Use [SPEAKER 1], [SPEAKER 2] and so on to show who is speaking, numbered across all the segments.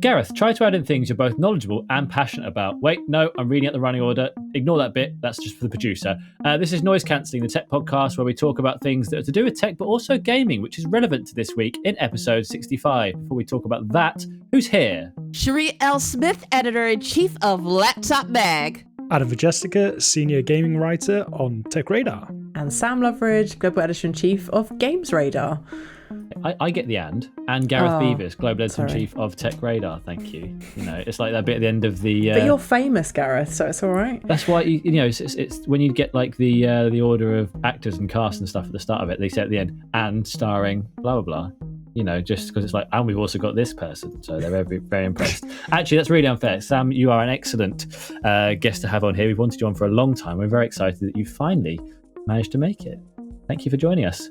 [SPEAKER 1] Gareth, try to add in things you're both knowledgeable and passionate about. Wait, no, I'm reading out the running order. Ignore that bit. That's just for the producer. This is Noise Cancelling, the tech podcast where we talk about things that are to do with tech, but also gaming, which is relevant to this week in episode 65. Before we talk about that, who's here?
[SPEAKER 2] Sherri L. Smith, editor-in-chief of Laptop Mag.
[SPEAKER 3] Adam Vjestica, senior gaming writer on TechRadar.
[SPEAKER 4] And Sam Loveridge, global editor-in-chief of GamesRadar.
[SPEAKER 1] I get the and Gareth Beavis, global editor-in-chief of TechRadar. Thank you. You know, it's like that bit at the end of the.
[SPEAKER 4] But you're famous, Gareth, so it's all right.
[SPEAKER 1] That's why you know it's when you get like the order of actors and cast and stuff at the start of it. They say at the end and starring blah blah blah. You know, just because it's like, and we've also got this person, so they're very, very impressed. Actually, that's really unfair. Sam, you are an excellent guest to have on here. We've wanted you on for a long time. We're very excited that you finally managed to make it. Thank you for joining us.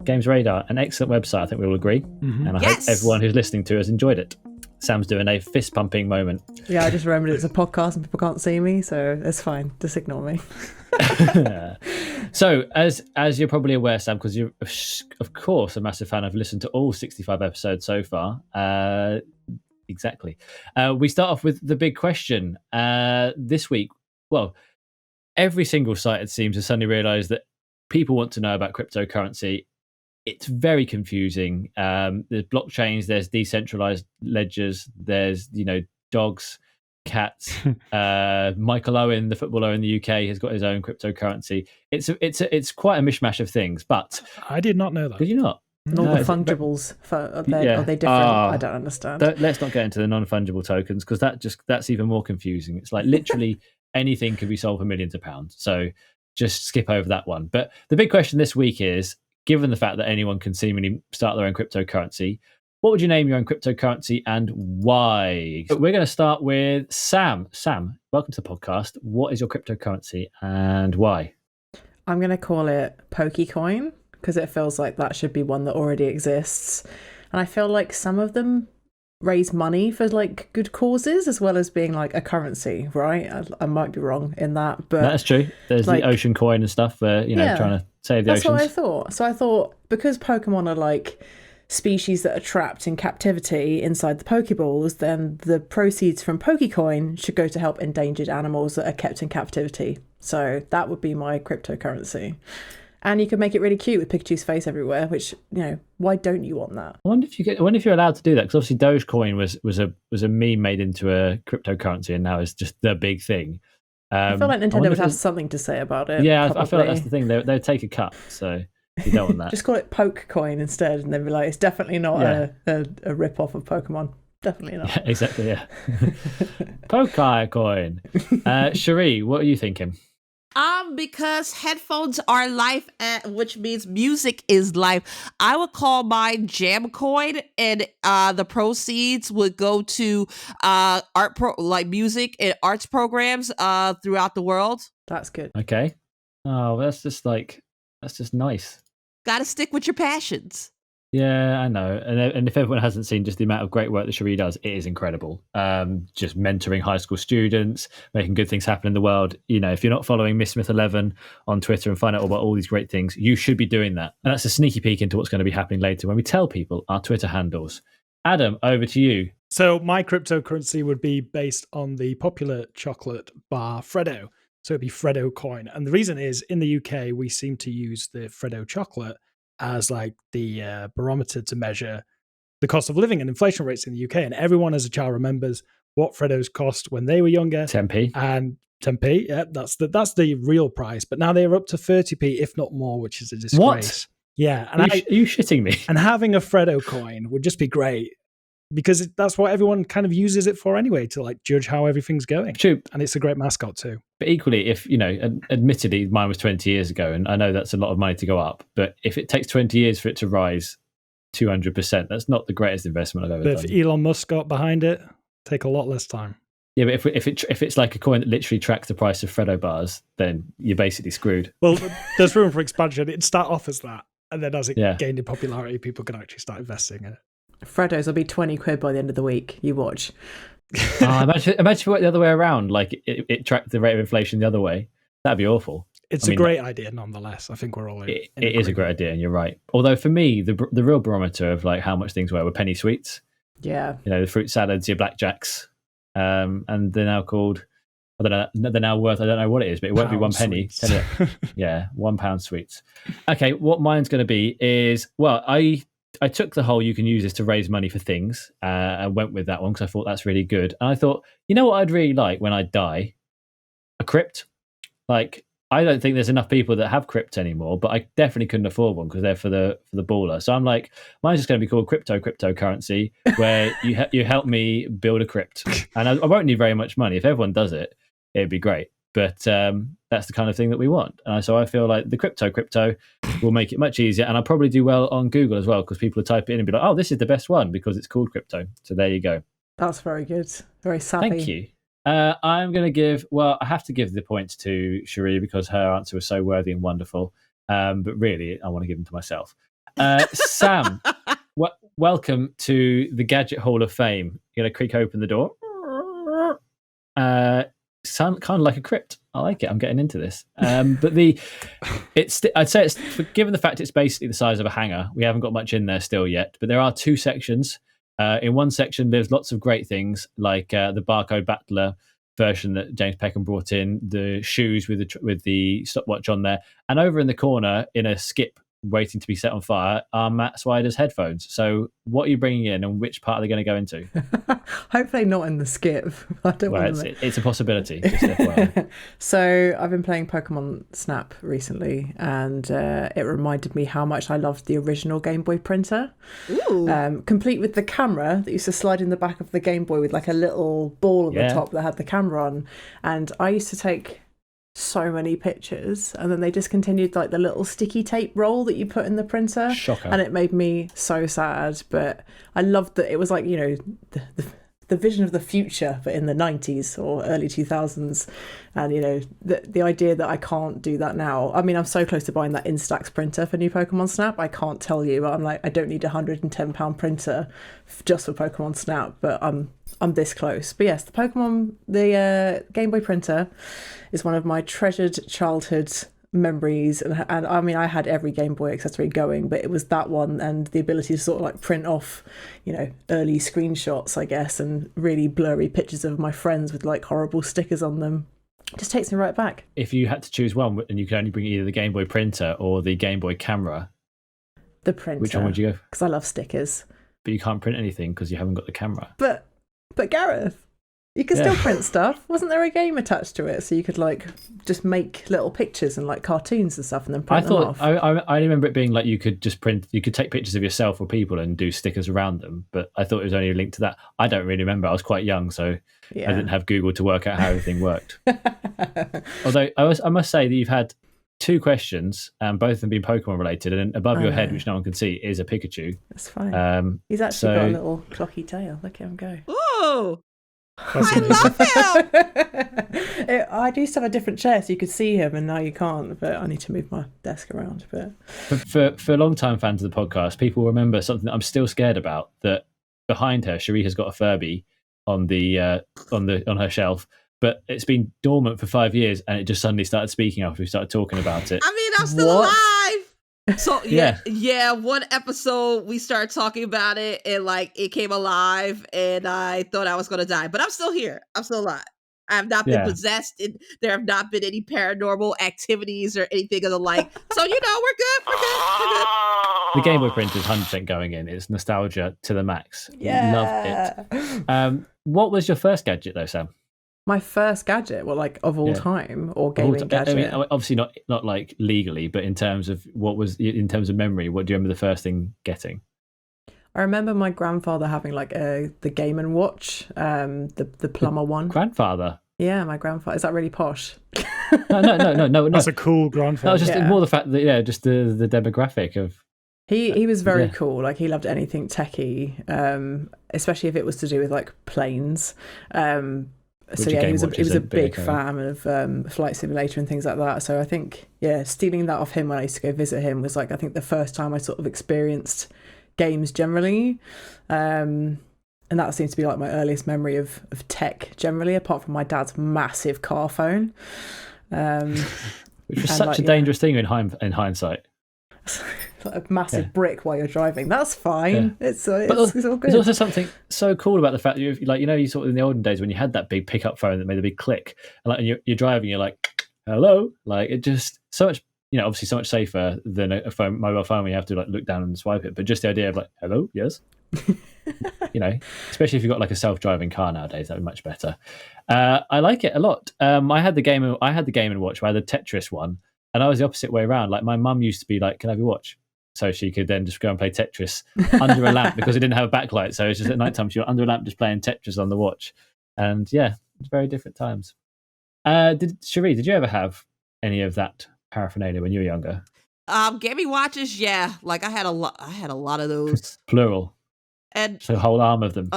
[SPEAKER 1] GamesRadar, an excellent website, I think we all agree. Mm-hmm. And I hope everyone who's listening to has enjoyed it. Sam's doing a fist pumping moment.
[SPEAKER 4] Yeah, I just remembered it's a podcast and people can't see me, so it's fine. Just ignore me.
[SPEAKER 1] So, as you're probably aware, Sam, because you're of course a massive fan, I've listened to all 65 episodes so far. Exactly. We start off with the big question this week. Well, every single site, it seems, has suddenly realised that people want to know about cryptocurrency. It's very confusing. There's blockchains, there's decentralized ledgers, there's dogs, cats. Michael Owen, the footballer in the UK, has got his own cryptocurrency. It's quite a mishmash of things. But
[SPEAKER 3] I did not know that.
[SPEAKER 1] Did you not?
[SPEAKER 4] And all the fungibles, are they different? I don't understand.
[SPEAKER 1] Let's not get into the non-fungible tokens, because that's even more confusing. It's like literally anything can be sold for millions of pounds. So just skip over that one. But the big question this week is, given the fact that anyone can seemingly start their own cryptocurrency, what would you name your own cryptocurrency and why? We're going to start with Sam. Sam, welcome to the podcast. What is your cryptocurrency and why?
[SPEAKER 4] I'm going to call it Pokecoin, because it feels like that should be one that already exists. And I feel like some of them raise money for like good causes as well as being like a currency, right? I might be wrong in that, but
[SPEAKER 1] that's true. There's like the ocean coin and stuff where trying to save the oceans.
[SPEAKER 4] That's what I thought. So I thought, because Pokemon are like species that are trapped in captivity inside the Pokeballs, then the proceeds from Pokecoin should go to help endangered animals that are kept in captivity. So that would be my cryptocurrency. And you could make it really cute with Pikachu's face everywhere, which, why don't you want that?
[SPEAKER 1] I wonder if you're allowed to do that, because obviously Dogecoin was a meme made into a cryptocurrency and now it's just the big thing.
[SPEAKER 4] I feel like Nintendo would have something to say about it.
[SPEAKER 1] Yeah, I feel like that's the thing. They'd take a cut, so you don't want that.
[SPEAKER 4] Just call it Pokecoin instead, and they'd be like, it's definitely not a rip-off of Pokemon. Definitely not.
[SPEAKER 1] Yeah, exactly, yeah. Pokecoin. Sherri, what are you thinking?
[SPEAKER 2] Because headphones are life, which means music is life, I would call mine Jamcoin, and the proceeds would go to music and arts programs throughout the world.
[SPEAKER 4] That's good.
[SPEAKER 1] Okay. Oh, that's just nice.
[SPEAKER 2] Got to stick with your passions.
[SPEAKER 1] Yeah, I know. And if everyone hasn't seen just the amount of great work that Sherri does, it is incredible. Just mentoring high school students, making good things happen in the world. If you're not following Miss Smith 11 on Twitter and find out about all these great things, you should be doing that. And that's a sneaky peek into what's going to be happening later when we tell people our Twitter handles. Adam, over to you.
[SPEAKER 3] So my cryptocurrency would be based on the popular chocolate bar Freddo. So it'd be Freddo coin. And the reason is, in the UK, we seem to use the Freddo chocolate as like the barometer to measure the cost of living and inflation rates in the UK. And everyone as a child remembers what Freddos cost when they were younger.
[SPEAKER 1] 10p.
[SPEAKER 3] And 10p, yeah, that's the real price. But now they're up to 30p, if not more, which is a disgrace.
[SPEAKER 1] What?
[SPEAKER 3] Yeah. And
[SPEAKER 1] are you shitting me?
[SPEAKER 3] And having a Freddo coin would just be great, because that's what everyone kind of uses it for anyway, to like judge how everything's going.
[SPEAKER 1] True.
[SPEAKER 3] And it's a great mascot too.
[SPEAKER 1] But equally, if, admittedly, mine was 20 years ago, and I know that's a lot of money to go up, but if it takes 20 years for it to rise 200%, that's not the greatest investment I've ever done.
[SPEAKER 3] But if Elon Musk got behind it, take a lot less time.
[SPEAKER 1] Yeah, but if it's like a coin that literally tracks the price of Freddo bars, then you're basically screwed.
[SPEAKER 3] Well, there's room for expansion. It'd start off as that, and then as it gained in popularity, people can actually start investing in it.
[SPEAKER 4] Freddos will be 20 quid by the end of the week. You watch.
[SPEAKER 1] Imagine if it went the other way around, like it tracked the rate of inflation the other way. That'd be awful.
[SPEAKER 3] It's a great idea nonetheless. I think we're all in.
[SPEAKER 1] It is a great idea, and you're right. Although for me, the real barometer of like how much things were penny sweets.
[SPEAKER 4] Yeah.
[SPEAKER 1] You know, the fruit salads, your blackjacks, and they're now called. I don't know. They're now worth. I don't know what it is, but it won't be 1 penny.
[SPEAKER 3] Sweets.
[SPEAKER 1] Tell you. Yeah, £1 sweets. Okay, what mine's going to be is, well, I took the whole you can use this to raise money for things. I went with that one because I thought that's really good. And I thought, you know what I'd really like when I die? A crypt. Like, I don't think there's enough people that have crypts anymore, but I definitely couldn't afford one because they're for the baller. So I'm like, mine's just going to be called cryptocurrency, where you help me build a crypt, and I won't need very much money. If everyone does it, it'd be great. But that's the kind of thing that we want. So I feel like the crypto will make it much easier, and I'll probably do well on Google as well because people will type it in and be like, oh, this is the best one because it's called crypto. So there you go.
[SPEAKER 4] That's very good. Very savvy.
[SPEAKER 1] Thank you. I'm going to give, well, I have to give the points to Sherri because her answer was so worthy and wonderful. But really, I want to give them to myself. Sam, welcome to the Gadget Hall of Fame. You're going to creak open the door. Sound kind of like a crypt. I like it. I'm getting into this. But I'd say it's, given the fact it's basically the size of a hanger, we haven't got much in there still yet. But there are 2 sections. In one section, there's lots of great things like the barcode battler version that James Peckham brought in, the shoes with the stopwatch on there, and over in the corner, in a skip waiting to be set on fire, are Matt Swider's headphones. So, what are you bringing in, and which part are they going to go into?
[SPEAKER 4] Hopefully not in the skip. I don't want to.
[SPEAKER 1] It's a possibility. Just FYI.
[SPEAKER 4] So I've been playing Pokemon Snap recently, and it reminded me how much I loved the original GameBoy Printer.
[SPEAKER 2] Ooh.
[SPEAKER 4] Complete with the camera that used to slide in the back of the Game Boy with like a little ball on the top that had the camera on. And I used to take so many pictures, and then they discontinued like the little sticky tape roll that you put in the printer.
[SPEAKER 1] Shocker.
[SPEAKER 4] And it made me so sad, but I loved that it was like, you know, the vision of the future, but in the 90s or early 2000s. And, you know, the idea that I can't do that now. I mean, I'm so close to buying that Instax printer for new Pokemon Snap. I can't tell you, but I'm like, I don't need a £110 printer just for Pokemon Snap, but I'm this close. But yes, the Game Boy Printer is one of my treasured childhood memories, and I mean, I had every Game Boy accessory going, but it was that one and the ability to sort of like print off, you know, early screenshots, I guess, and really blurry pictures of my friends with like horrible stickers on them. It just takes me right back.
[SPEAKER 1] If you had to choose one, and you could only bring either the Game Boy Printer or the Game Boy Camera,
[SPEAKER 4] the printer.
[SPEAKER 1] Which one would you go?
[SPEAKER 4] Because I love stickers.
[SPEAKER 1] But you can't print anything because you haven't got the camera.
[SPEAKER 4] But Gareth, you can still print stuff. Wasn't there a game attached to it, so you could like just make little pictures and like cartoons and stuff, and then print them off?
[SPEAKER 1] I remember it being like you could just print. You could take pictures of yourself or people and do stickers around them. But I thought it was only linked to that. I don't really remember. I was quite young, so I didn't have Google to work out how everything worked. Although I must say that you've had 2 questions, and both of them being Pokemon related, and above your head, which no one can see, is a Pikachu.
[SPEAKER 4] That's fine. He's actually got a little clocky tail. Look at him go.
[SPEAKER 2] Ooh.
[SPEAKER 3] That's
[SPEAKER 2] I love him.
[SPEAKER 4] I used to have a different chair so you could see him, and now you can't, but I need to move my desk around. But
[SPEAKER 1] for long-time fans of the podcast, people remember something that I'm still scared about, that behind her, Sherri has got a Furby on her shelf, but it's been dormant for 5 years, and it just suddenly started speaking after we started talking about it.
[SPEAKER 2] I mean, I'm still alive. So yeah, one episode we started talking about it, and like it came alive, and I thought I was gonna die, but I'm still here. I'm still alive. I have not been possessed, and there have not been any paranormal activities or anything of the like. So you know, we're good. We're good.
[SPEAKER 1] The Game Boy Printer is 100% going in. It's nostalgia to the max.
[SPEAKER 4] yeah,
[SPEAKER 1] Love it. What was your first gadget though, Sam?
[SPEAKER 4] my first gadget, well, like of all time, or gaming gadget.
[SPEAKER 1] I mean, obviously not like legally, but in terms of memory, what do you remember the first thing getting?
[SPEAKER 4] I remember my grandfather having like the Game & Watch, the plumber one.
[SPEAKER 1] Grandfather?
[SPEAKER 4] Yeah, my grandfather. Is that really posh?
[SPEAKER 1] No.
[SPEAKER 3] That's a cool grandfather.
[SPEAKER 1] That was just more the fact that just the demographic of.
[SPEAKER 4] He was very cool. Like he loved anything techie, especially if it was to do with like planes. So yeah, he was a big fan of Flight Simulator and things like that. So I think stealing that off him when I used to go visit him was like I think the first time I sort of experienced games generally, and that seems to be like my earliest memory of tech generally, apart from my dad's massive car phone,
[SPEAKER 1] which was such a dangerous thing in hindsight.
[SPEAKER 4] a massive brick while you're driving. That's fine.
[SPEAKER 1] Yeah.
[SPEAKER 4] It's all good.
[SPEAKER 1] There's also something so cool about the fact that you sort of in the olden days when you had that big pickup phone that made a big click, and you're driving, you're like, hello, like it just so much, obviously so much safer than a mobile phone where you have to like look down and swipe it. But just the idea of like, hello, yes, especially if you've got like a self-driving car nowadays, that'd be much better. I like it a lot. I had the Game and Watch, where I had the Tetris one, and I was the opposite way around. Like my mum used to be like, "Can I have your watch?" So she could then just go and play Tetris under a lamp because it didn't have a backlight. So it's just at night time she was under a lamp just playing Tetris on the watch, and it's very different times. Sherri, did you ever have any of that paraphernalia when you were younger?
[SPEAKER 2] Gaming watches, yeah. Like I had a lot of those.
[SPEAKER 1] Plural.
[SPEAKER 2] And
[SPEAKER 1] so a whole arm of them.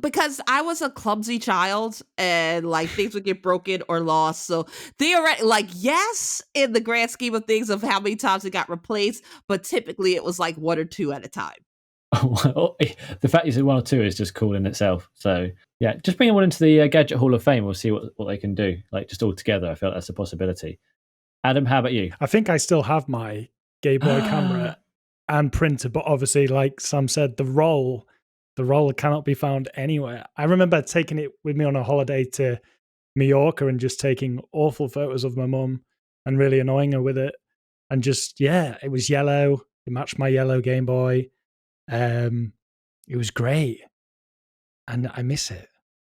[SPEAKER 2] Because I was a clumsy child and like things would get broken or lost. So theoretically, like, yes, in the grand scheme of things of how many times it got replaced, but typically it was like 1 or 2 at a time.
[SPEAKER 1] The fact you said 1 or 2 is just cool in itself. So yeah, just bring one into the Gadget Hall of Fame. We'll see what they can do. Like just all together, I feel like that's a possibility. Adam, how about you?
[SPEAKER 3] I think I still have my Game Boy camera and printer, but obviously, like Sam said, the roll cannot be found anywhere. I remember taking it with me on a holiday to Mallorca and just taking awful photos of my mum and really annoying her with it. And just, it was yellow. It matched my yellow Game Boy. It was great. And I miss it.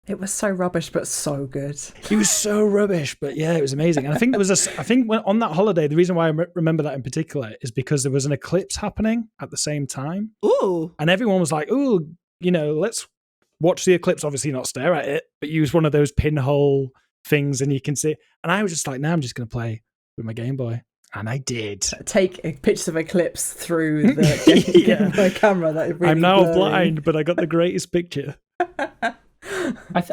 [SPEAKER 4] It was so rubbish, but so good.
[SPEAKER 3] It was so rubbish, but it was amazing. And I think on that holiday, the reason why I remember that in particular is because there was an eclipse happening at the same time.
[SPEAKER 2] Ooh.
[SPEAKER 3] And everyone was like, ooh, let's watch the eclipse, obviously not stare at it, but use one of those pinhole things and you can see. And I was just like, I'm just going to play with my Game Boy. And I did. Take
[SPEAKER 4] pictures of eclipse through the Game Boy camera. That really
[SPEAKER 3] I'm now
[SPEAKER 4] blurry.
[SPEAKER 3] blind, but I got the greatest picture.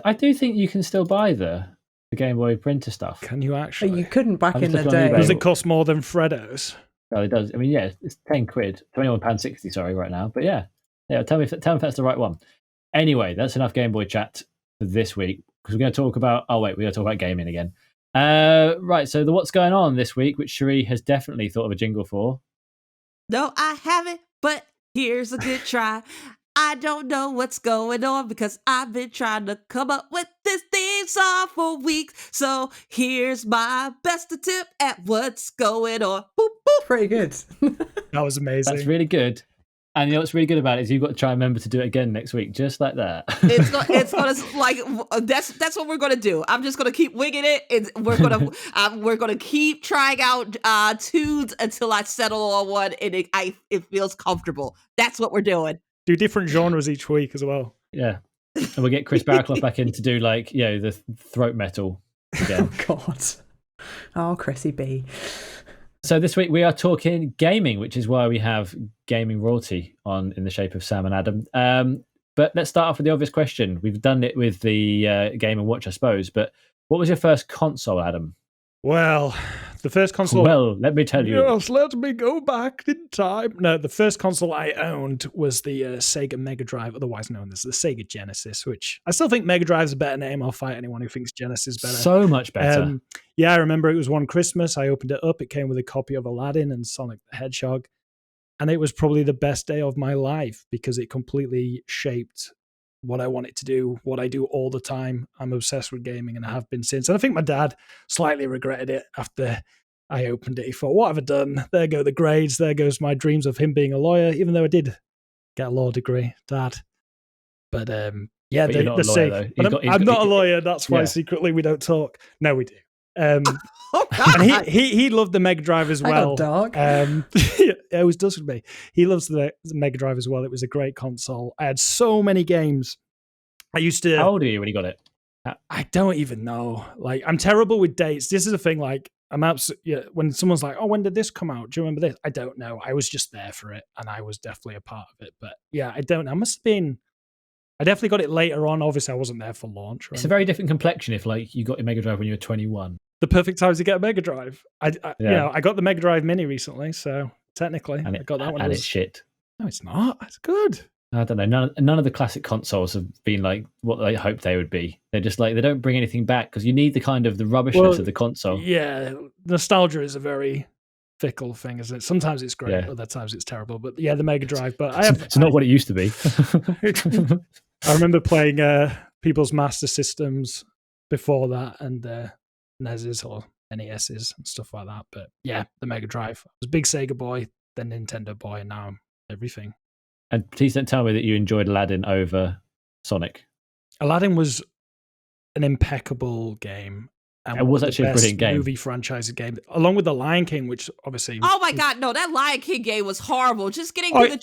[SPEAKER 1] I do think you can still buy the Game Boy Printer stuff.
[SPEAKER 3] Can you actually?
[SPEAKER 4] But you couldn't back in the day.
[SPEAKER 3] Does it cost more than Freddo's?
[SPEAKER 1] Well, it does. I mean, it's £10, £21.60, sorry, right now. But yeah, tell me if that's the right one. Anyway, that's enough Game Boy chat for this week because we're going to talk about. We're going to talk about gaming again. Right. So what's going on this week, which Sherri has definitely thought of a jingle for.
[SPEAKER 2] No, I haven't. But here's a good try. I don't know what's going on because I've been trying to come up with this theme song for weeks. So here's my best attempt at what's going on. Boop, boop.
[SPEAKER 4] Pretty good.
[SPEAKER 3] That was amazing.
[SPEAKER 1] That's really good. And what's really good about it is you've got to try and remember to do it again next week, just like that.
[SPEAKER 2] It's gonna like that's what we're gonna do. I'm just gonna keep winging it. We're gonna keep trying out tunes until I settle on one and it feels comfortable. That's what we're doing.
[SPEAKER 3] Do different genres each week as well.
[SPEAKER 1] Yeah, and we'll get Chris Barraclough back in to do like the throat metal again.
[SPEAKER 4] Oh God, oh Chrissy B.
[SPEAKER 1] So this week we are talking gaming, which is why we have gaming royalty on in the shape of Sam and Adam. But let's start off with the obvious question. We've done it with the Game & Watch, I suppose. But what was your first console, Adam?
[SPEAKER 3] Well, the first console...
[SPEAKER 1] Well, let me tell you.
[SPEAKER 3] Yes, let me go back in time. No, the first console I owned was the Sega Mega Drive, otherwise known as the Sega Genesis, which I still think Mega Drive's a better name. I'll fight anyone who thinks Genesis is better.
[SPEAKER 1] So much better.
[SPEAKER 3] I remember it was one Christmas. I opened it up. It came with a copy of Aladdin and Sonic the Hedgehog. And it was probably the best day of my life because it completely shaped what I wanted to do, what I do all the time. I'm obsessed with gaming and I have been since. And I think my dad slightly regretted it after I opened it. He thought, what have I done? There go the grades. There goes my dreams of him being a lawyer, even though I did get a law degree, Dad. But
[SPEAKER 1] But you're not a lawyer, though.
[SPEAKER 3] I'm not a lawyer. That's why secretly we don't talk. No, we do. And he loved the Mega Drive as well.
[SPEAKER 4] Dog.
[SPEAKER 3] It always does with me. He loves the Mega Drive as well. It was a great console. I had so many games. I used to.
[SPEAKER 1] How old are you when you got it?
[SPEAKER 3] I don't even know. Like, I'm terrible with dates. This is the thing. Like, I'm absolutely. When someone's like, "Oh, when did this come out? Do you remember this?" I don't know. I was just there for it, and I was definitely a part of it. But yeah, I don't know. I must have been. I definitely got it later on. Obviously, I wasn't there for launch. It's
[SPEAKER 1] a very different complexion if, like, you got your Mega Drive when you were 21.
[SPEAKER 3] The perfect time to get a Mega Drive. I got the Mega Drive Mini recently, so technically, I got that one.
[SPEAKER 1] And it's shit.
[SPEAKER 3] No, it's not. It's good.
[SPEAKER 1] I don't know. None of the classic consoles have been like what they hoped they would be. They're just like, they don't bring anything back because you need the kind of the rubbishness of the console.
[SPEAKER 3] Yeah, nostalgia is a very fickle thing, isn't it? Sometimes it's great,
[SPEAKER 1] Yeah.
[SPEAKER 3] other times it's terrible. But yeah, the Mega Drive. But I have.
[SPEAKER 1] It's not what it used to be.
[SPEAKER 3] I remember playing people's Master Systems before that, and NESs or NESs and stuff like that. But yeah, the Mega Drive. I was a big Sega boy, then Nintendo boy, and now I'm everything.
[SPEAKER 1] And please don't tell me that you enjoyed Aladdin over Sonic.
[SPEAKER 3] Aladdin was an impeccable game. And
[SPEAKER 1] it was actually a brilliant game.
[SPEAKER 3] Movie franchise game, along with The Lion King, which obviously.
[SPEAKER 2] Oh my God, no! That Lion King game was horrible. Just getting through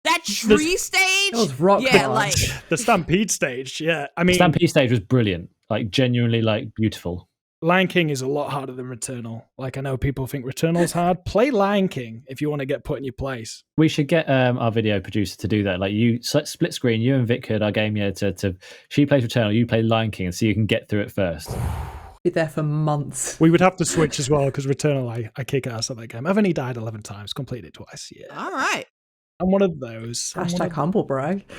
[SPEAKER 2] that tree stage.
[SPEAKER 4] It was rock hard.
[SPEAKER 2] Like
[SPEAKER 3] the Stampede stage. Yeah, I mean,
[SPEAKER 1] Stampede stage was brilliant. Like genuinely, like beautiful.
[SPEAKER 3] Lion King is a lot harder than Returnal. Like I know people think Returnal's hard. Play Lion King if you want to get put in your place.
[SPEAKER 1] We should get our video producer to do that. Like you split screen. You and Vic could our game. Yeah, to she plays Returnal, you play Lion King, and so you can get through it first.
[SPEAKER 4] Be there for months.
[SPEAKER 3] We would have to switch as well because Returnal, I kick ass at that game. I've only died 11 times, completed it twice. Yeah.
[SPEAKER 2] All right.
[SPEAKER 3] I'm one of those.
[SPEAKER 4] Hashtag humble brag.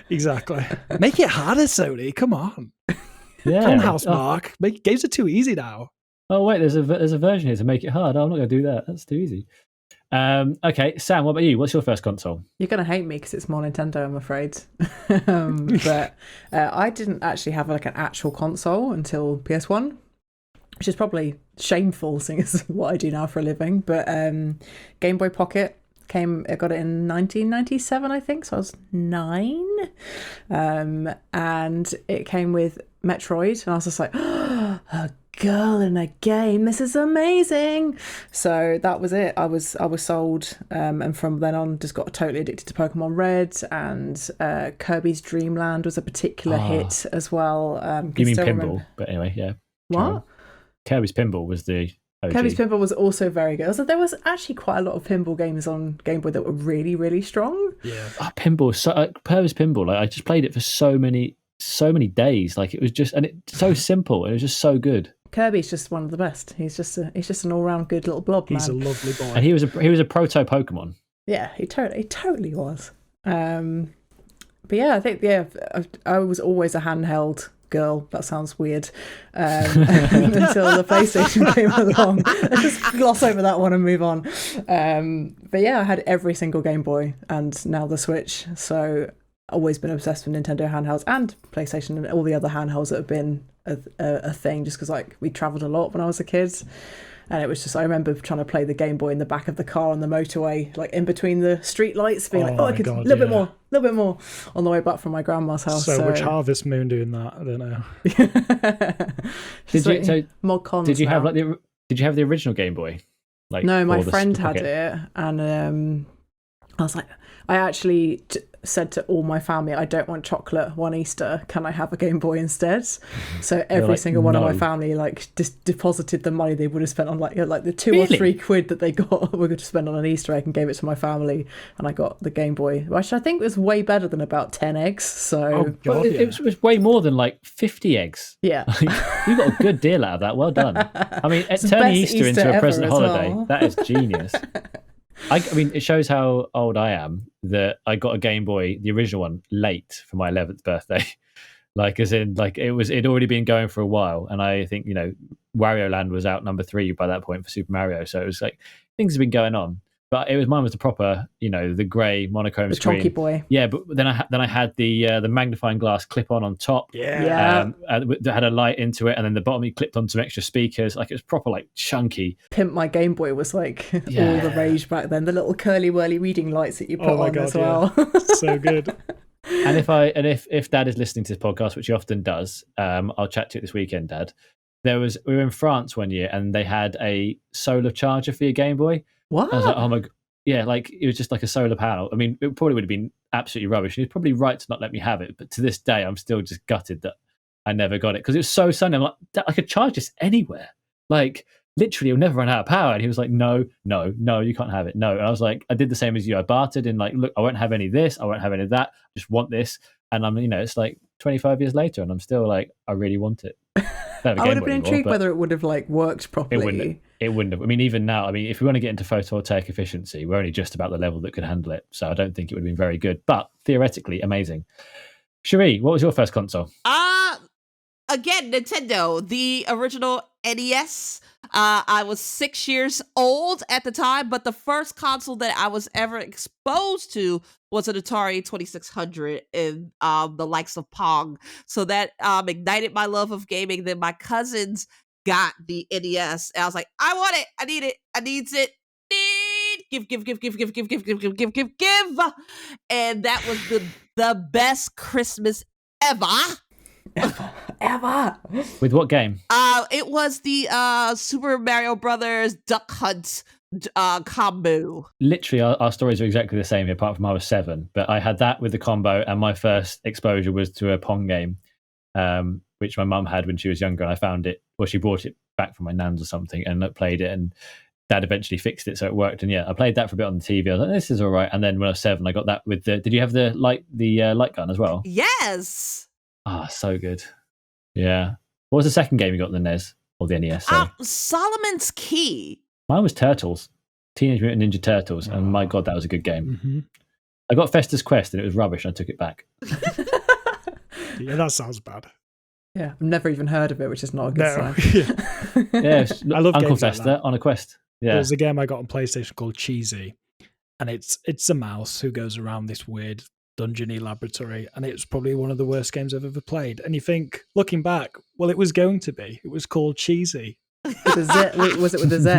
[SPEAKER 3] Exactly. Make it harder, Sony. Come on.
[SPEAKER 1] Yeah.
[SPEAKER 3] Funhouse, Mark. Games are too easy now.
[SPEAKER 1] Oh wait, there's a version here to make it hard. Oh, I'm not going to do that. That's too easy. Okay, Sam, what about you? What's your first console?
[SPEAKER 4] You're going to hate me because it's more Nintendo, I'm afraid. But I didn't actually have like an actual console until PS1, which is probably shameful seeing as what I do now for a living. But Game Boy Pocket I got it in 1997, I think, so I was 9. And it came with Metroid, and I was just like, a girl in a game, this is amazing. So that was it. I was sold, and from then on just got totally addicted to Pokemon Red, and Kirby's Dream Land was a particular hit as well.
[SPEAKER 1] You mean Pinball? But anyway, yeah.
[SPEAKER 4] What?
[SPEAKER 1] Kirby's Pinball was the OG.
[SPEAKER 4] Kirby's Pinball was also very good. So there was actually quite a lot of pinball games on Game Boy that were really, really strong.
[SPEAKER 3] Yeah.
[SPEAKER 1] Pinball, Kirby's Pinball. Like I just played it for so many days. Like it was just, and it's so simple. It was just so good.
[SPEAKER 4] Kirby's just one of the best. He's just an all round good little blob.
[SPEAKER 3] He's a lovely boy,
[SPEAKER 1] and he was a proto Pokemon.
[SPEAKER 4] Yeah, he totally was. But yeah, I think I was always a handheld girl. That sounds weird. Until the PlayStation came along. Let's just gloss over that one and move on. But yeah, I had every single Game Boy and now the Switch. So always been obsessed with Nintendo handhelds and PlayStation and all the other handhelds that have been a thing, just because like we travelled a lot when I was a kid. And it was just, I remember trying to play the Game Boy in the back of the car on the motorway, like in between the street lights, being I could a little bit more on the way back from my grandma's house.
[SPEAKER 3] So which Harvest Moon doing that? I don't know.
[SPEAKER 1] Did you have the original Game Boy? Like
[SPEAKER 4] no, my friend had it, and I was like, I actually said to all my family, I don't want chocolate one Easter, can I have a Game Boy instead? So every single one of my family like just deposited the money they would have spent on like the 2 or 3 quid that they got were going to spend on an Easter egg, and gave it to my family, and I got the Game Boy, which I think was way better than about 10 eggs. So
[SPEAKER 1] it was way more than like 50 eggs.
[SPEAKER 4] Yeah.
[SPEAKER 1] You got a good deal out of that. Well done. I mean, turning Easter into a present holiday, that is genius. I mean, it shows how old I am that I got a Game Boy, the original one, late for my 11th birthday. Like, as in, like it'd already been going for a while, and I think Wario Land was out number 3 by that point for Super Mario. So it was like things have been going on, but mine was the proper, the grey monochrome screen.
[SPEAKER 4] Chunky boy.
[SPEAKER 1] Yeah, but then I had the magnifying glass clip on top.
[SPEAKER 4] Yeah.
[SPEAKER 1] That had a light into it, and then the bottom you clipped on some extra speakers. Like it was proper like chunky.
[SPEAKER 4] Pimp My Game Boy was like all the rage back then. The little curly whirly reading lights that you put on as well.
[SPEAKER 3] Yeah. So good.
[SPEAKER 1] And if Dad is listening to this podcast, which he often does, I'll chat to you this weekend, Dad. We were in France one year, and they had a solar charger for your Game Boy.
[SPEAKER 4] What?
[SPEAKER 1] I was like, oh my god. Yeah, like it was just like a solar panel. I mean, it probably would have been absolutely rubbish. He's probably right to not let me have it, but to this day, I'm still just gutted that I never got it because it was so sunny. I'm like, I could charge this anywhere. Like literally, it'll never run out of power. And he was like, no, you can't have it. No. And I was like, I did the same as you. I bartered and like, look, I won't have any of this. I won't have any of that. I just want this. And I'm, it's like 25 years later, and I'm still like, I really want it.
[SPEAKER 4] I would have been intrigued whether it would have like worked properly.
[SPEAKER 1] It wouldn't have. I mean, even now, if we want to get into photovoltaic efficiency, we're only just about the level that could handle it. So I don't think it would have been very good, but theoretically amazing. Sherri, what was your first console?
[SPEAKER 2] Again, Nintendo, the original NES. I was 6 years old at the time, but the first console that I was ever exposed to was an Atari 2600 and the likes of Pong. So that ignited my love of gaming. Then my cousins got the NES. And I was like, I want it. I need it. I needs it. Give. And that was the best Christmas ever.
[SPEAKER 4] Ever.
[SPEAKER 1] With what game?
[SPEAKER 2] It was the Super Mario Brothers Duck Hunt combo.
[SPEAKER 1] Literally, our stories are exactly the same, apart from I was 7. But I had that with the combo, and my first exposure was to a Pong game, which my mum had when she was younger, and I found it, well, she brought it back from my nan's or something, and played it, and Dad eventually fixed it so it worked. And yeah, I played that for a bit on the TV. I was like, this is all right. And then when I was 7, I got that with the. Did you have the light gun as well?
[SPEAKER 2] Yes.
[SPEAKER 1] Ah, so good. Yeah. What was the second game you got on the NES or the NES? Sorry.
[SPEAKER 2] Solomon's Key.
[SPEAKER 1] Mine was Turtles, Teenage Mutant Ninja Turtles, and my God, that was a good game.
[SPEAKER 3] Mm-hmm.
[SPEAKER 1] I got Festus Quest and it was rubbish, and I took it back.
[SPEAKER 3] Yeah, that sounds bad.
[SPEAKER 4] Yeah, I've never even heard of it, which is not a good sign.
[SPEAKER 1] Yeah,
[SPEAKER 3] I love
[SPEAKER 1] Uncle
[SPEAKER 3] games like
[SPEAKER 1] Fester
[SPEAKER 3] that.
[SPEAKER 1] on a quest. Yeah,
[SPEAKER 3] There's a game I got on PlayStation called Cheesy, and it's a mouse who goes around this weird dungeony laboratory, and it's probably one of the worst games I've ever played. And you think, looking back, well, it was going to be. It was called Cheesy.
[SPEAKER 4] Was it with a Z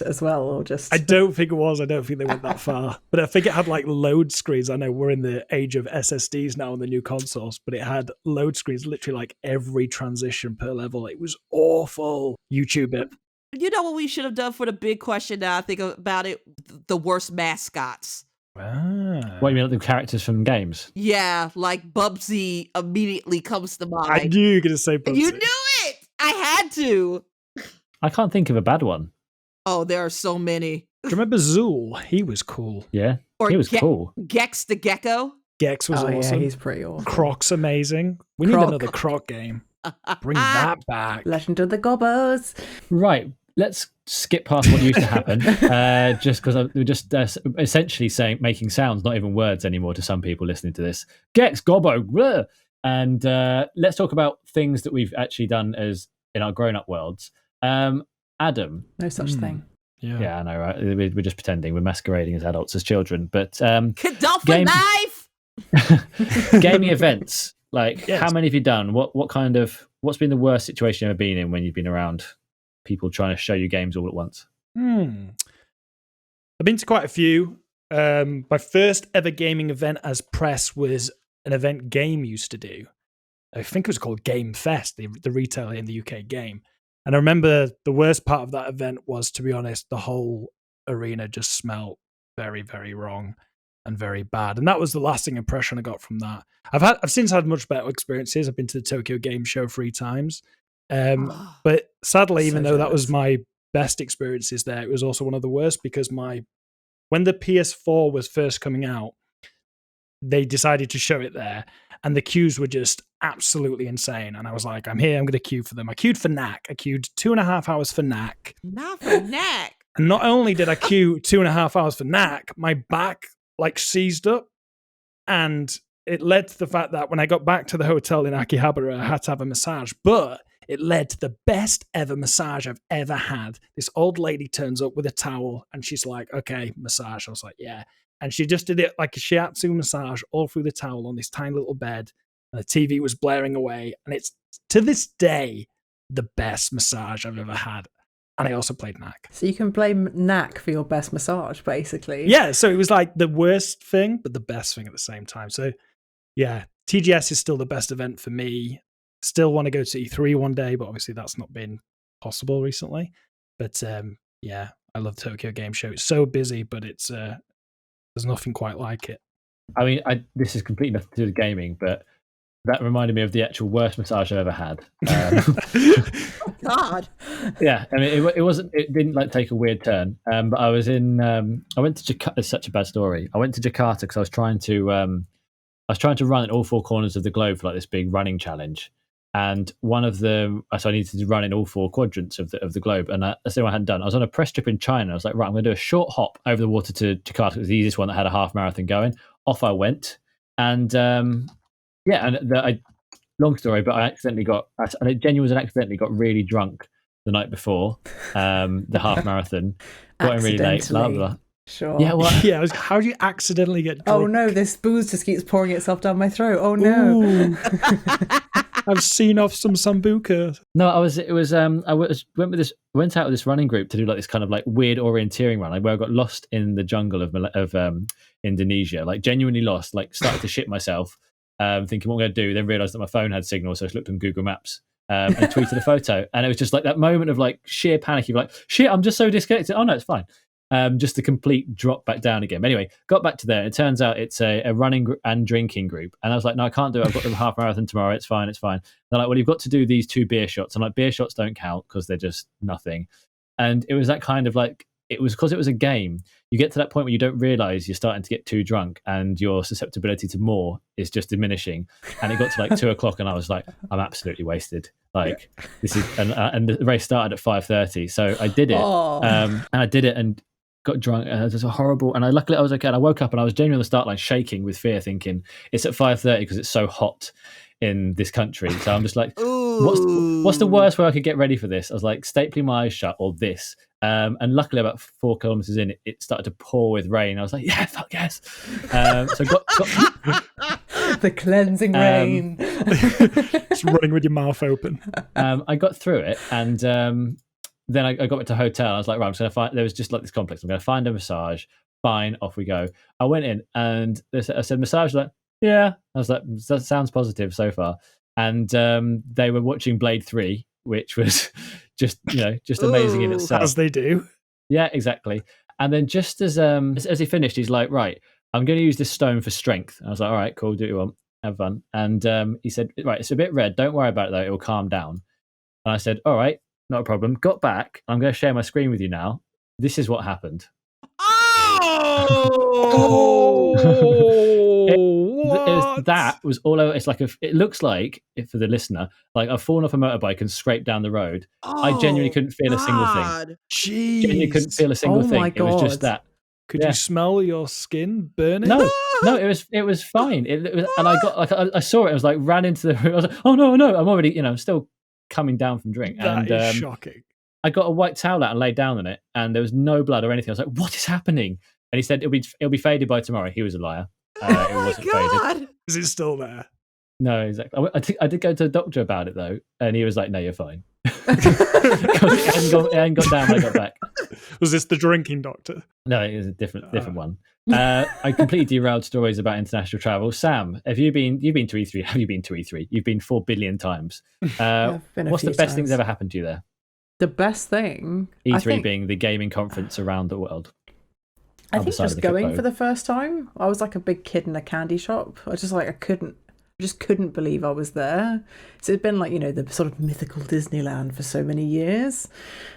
[SPEAKER 4] as well, or just?
[SPEAKER 3] I don't think it was. I don't think they went that far. But I think it had like load screens. I know we're in the age of SSDs now on the new consoles, but it had load screens, literally like every transition per level. It was awful. YouTube it.
[SPEAKER 2] You know what we should have done for the big question now I think about it? The worst mascots.
[SPEAKER 3] Ah.
[SPEAKER 1] what you mean, like the characters from games?
[SPEAKER 2] Yeah, like Bubsy immediately comes to mind.
[SPEAKER 3] I knew you were going to say Bubsy.
[SPEAKER 2] You knew it! I had to.
[SPEAKER 1] I can't think of a bad one.
[SPEAKER 2] Oh, there are so many.
[SPEAKER 3] Do you remember Zool? He was cool.
[SPEAKER 1] Yeah,
[SPEAKER 2] Or
[SPEAKER 1] he was cool.
[SPEAKER 2] Gex the Gecko.
[SPEAKER 3] Gex was awesome.
[SPEAKER 4] Yeah, he's pretty awesome.
[SPEAKER 3] Croc's amazing. We need
[SPEAKER 4] Croc.
[SPEAKER 3] another Croc game. Bring that back.
[SPEAKER 4] Legend of the Gobbos.
[SPEAKER 1] Right, let's skip past what used to happen, just because we're just essentially making sounds, not even words anymore to some people listening to this. Gex, Gobbo, bleh. And let's talk about things that we've actually done as in our grown-up worlds. Adam.
[SPEAKER 4] No such thing.
[SPEAKER 3] Yeah.
[SPEAKER 1] Yeah, I know, right? We're just pretending. We're masquerading as adults, as children. But
[SPEAKER 2] Godolphin knife!
[SPEAKER 1] gaming events, like
[SPEAKER 3] Yes.
[SPEAKER 1] how many have you done? What's been the worst situation you've ever been in when you've been around people trying to show you games all at once?
[SPEAKER 3] I've been to quite a few. My first ever gaming event as press was an event Game used to do. I think it was called Game Fest, the retailer in the UK Game. And I remember the worst part of that event was, to be honest, the whole arena just smelled very, very wrong and very bad. And that was the lasting impression I got from that. I've since had much better experiences. I've been to the Tokyo Game Show 3 times. But sadly, even though that was my best experiences there, it was also one of the worst because when the PS4 was first coming out, they decided to show it there, and the queues were just absolutely insane. And I was like, I'm here, I'm going to queue for them. I queued for Knack. I queued 2.5 hours for Knack.
[SPEAKER 2] Not for Knack.
[SPEAKER 3] And not only did I queue 2.5 hours for Knack, my back like seized up, and it led to the fact that when I got back to the hotel in Akihabara, I had to have a massage. But it led to the best ever massage I've ever had. This old lady turns up with a towel, and she's like, okay, massage. I was like, yeah. And she just did it like a shiatsu massage all through the towel on this tiny little bed. And the TV was blaring away. And it's, to this day, the best massage I've ever had. And I also played Knack.
[SPEAKER 4] So you can blame Knack for your best massage, basically.
[SPEAKER 3] Yeah, so it was like the worst thing, but the best thing at the same time. So yeah, TGS is still the best event for me. Still want to go to E3 one day, but obviously that's not been possible recently. But yeah, I love Tokyo Game Show. It's so busy, but it's there's nothing quite like it.
[SPEAKER 1] I mean, this is completely nothing to do with gaming, but that reminded me of the actual worst massage I've ever had.
[SPEAKER 2] Oh, God.
[SPEAKER 1] Yeah, I mean, it didn't like take a weird turn. But I was in, I went to Jakarta. It's such a bad story. I went to Jakarta because I was trying to run in all 4 corners of the globe for like this big running challenge. And one of them, so I needed to run in all 4 quadrants of the globe, and that's the one I hadn't done. I was on a press trip in China. I was like, right, I'm going to do a short hop over the water to Jakarta. It was the easiest one that had a half marathon going. Off I went, and long story, but I genuinely accidentally got really drunk the night before, the half marathon. Got in really late, blah, blah.
[SPEAKER 4] Sure.
[SPEAKER 1] Yeah, what?
[SPEAKER 3] Yeah, how do you accidentally get drunk?
[SPEAKER 4] Oh no, this booze just keeps pouring itself down my throat. Oh no.
[SPEAKER 3] I've seen off some sambuca.
[SPEAKER 1] No, went out with this running group to do like this kind of like weird orienteering run, like where I got lost in the jungle of Indonesia, like genuinely lost, like started to shit myself, thinking what I'm going to do, then realised that my phone had signal, so I just looked on Google Maps and tweeted a photo, and it was just like that moment of like sheer panic. You're like, shit, I'm just so disconnected. Oh no, it's fine. Just a complete drop back down again. But anyway, got back to there. It turns out it's a running and drinking group. And I was like, no, I can't do it. I've got the half marathon tomorrow. It's fine. They're like, well, you've got to do these 2 beer shots. I'm like, beer shots don't count because they're just nothing. And it was that kind of like, it was because it was a game. You get to that point where you don't realize you're starting to get too drunk and your susceptibility to more is just diminishing. And it got to like 2:00 and I was like, I'm absolutely wasted. Like this is, and the race started at 5:30. So I did it. And I did it and got drunk, and it was horrible. And luckily I was okay. And I woke up and I was genuinely on the start line shaking with fear, thinking it's at 5:30 because it's so hot in this country. So I'm just like, what's the worst way I could get ready for this? I was like, stapling my eyes shut or this. And luckily about 4 kilometers in, it started to pour with rain. I was like, yeah, fuck yes. So got
[SPEAKER 4] the cleansing rain.
[SPEAKER 3] Just running with your mouth open.
[SPEAKER 1] I got through it, and then I got back to a hotel. I was like, right, I'm just going to find, there was just like this complex. I'm going to find a massage. Fine, off we go. I went in and I said, massage? Like, yeah. I was like, that sounds positive so far. And they were watching Blade 3, which was just amazing in itself.
[SPEAKER 3] As they do.
[SPEAKER 1] Yeah, exactly. And then just as he finished, he's like, right, I'm going to use this stone for strength. And I was like, all right, cool, do what you want. Have fun. And he said, right, it's a bit red. Don't worry about it, though. It will calm down. And I said, all right, not a problem. Got back. I'm going to share my screen with you now. This is what happened. That was all over. It's like it looks like, for the listener, like I've fallen off a motorbike and scraped down the road. I genuinely couldn't feel a single thing.
[SPEAKER 3] Jeez.
[SPEAKER 1] Genuinely couldn't feel a single thing.
[SPEAKER 4] My God.
[SPEAKER 1] It was just that.
[SPEAKER 3] Could you smell your skin burning?
[SPEAKER 1] No, it was fine. It was, and I got like I saw it. I was like ran into the room. I was like, oh no, I'm already I'm still coming down from drink.
[SPEAKER 3] That is shocking.
[SPEAKER 1] I got a white towel out and laid down on it, and there was no blood or anything. I was like, what is happening? And he said it'll be faded by tomorrow. He was a liar. It wasn't faded.
[SPEAKER 3] Is it still there?
[SPEAKER 1] No, exactly. I did go to the doctor about it though, and he was like, no, you're fine. It hadn't gone down when I got back.
[SPEAKER 3] Was this the drinking doctor?
[SPEAKER 1] No, it was a different one. I completely derailed stories about international travel. Sam, you've been to E3? Have you been to E3? You've been 4 billion times. What's the best thing that's ever happened to you there?
[SPEAKER 4] The best thing?
[SPEAKER 1] E3 being the gaming conference around the world.
[SPEAKER 4] I think just going for the first time. I was like a big kid in a candy shop. I just couldn't believe I was there. So it'd been like, the sort of mythical Disneyland for so many years.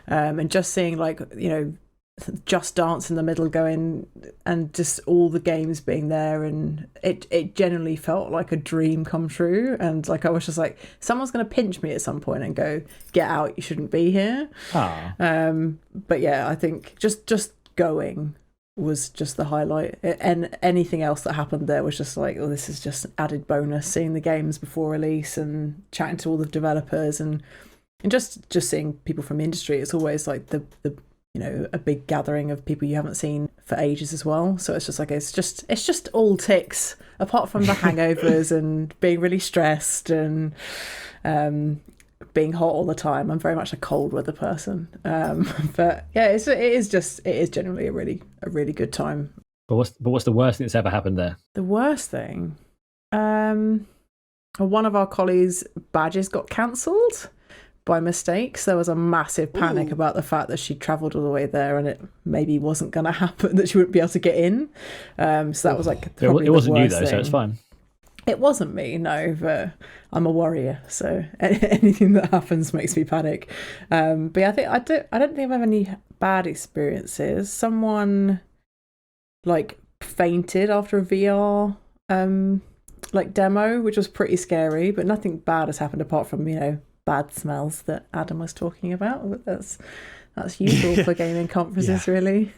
[SPEAKER 4] And just seeing like, Just Dance in the middle going, and just all the games being there, and it generally felt like a dream come true. And like I was just like, someone's going to pinch me at some point and go, get out, you shouldn't be here. But yeah, I think just going was just the highlight, and anything else that happened there was just like, oh, this is just added bonus. Seeing the games before release and chatting to all the developers and just seeing people from the industry, it's always like the a big gathering of people you haven't seen for ages as well. So it's just like it's just all ticks, apart from the hangovers and being really stressed and being hot all the time. I'm very much a cold weather person, but yeah, it is generally a really good time.
[SPEAKER 1] But what's the worst thing that's ever happened there?
[SPEAKER 4] The worst thing, one of our colleagues' badges got cancelled by mistake. So there was a massive panic about the fact that she travelled all the way there and it maybe wasn't going to happen, that she wouldn't be able to get in. So that was like probably
[SPEAKER 1] it wasn't you though,
[SPEAKER 4] thing.
[SPEAKER 1] So it's fine.
[SPEAKER 4] It wasn't me, no, but I'm a warrior, so anything that happens makes me panic. But yeah, I don't think I have any bad experiences. Someone like fainted after a VR like demo, which was pretty scary, but nothing bad has happened apart from bad smells that Adam was talking about. But that's usual for gaming conferences, really.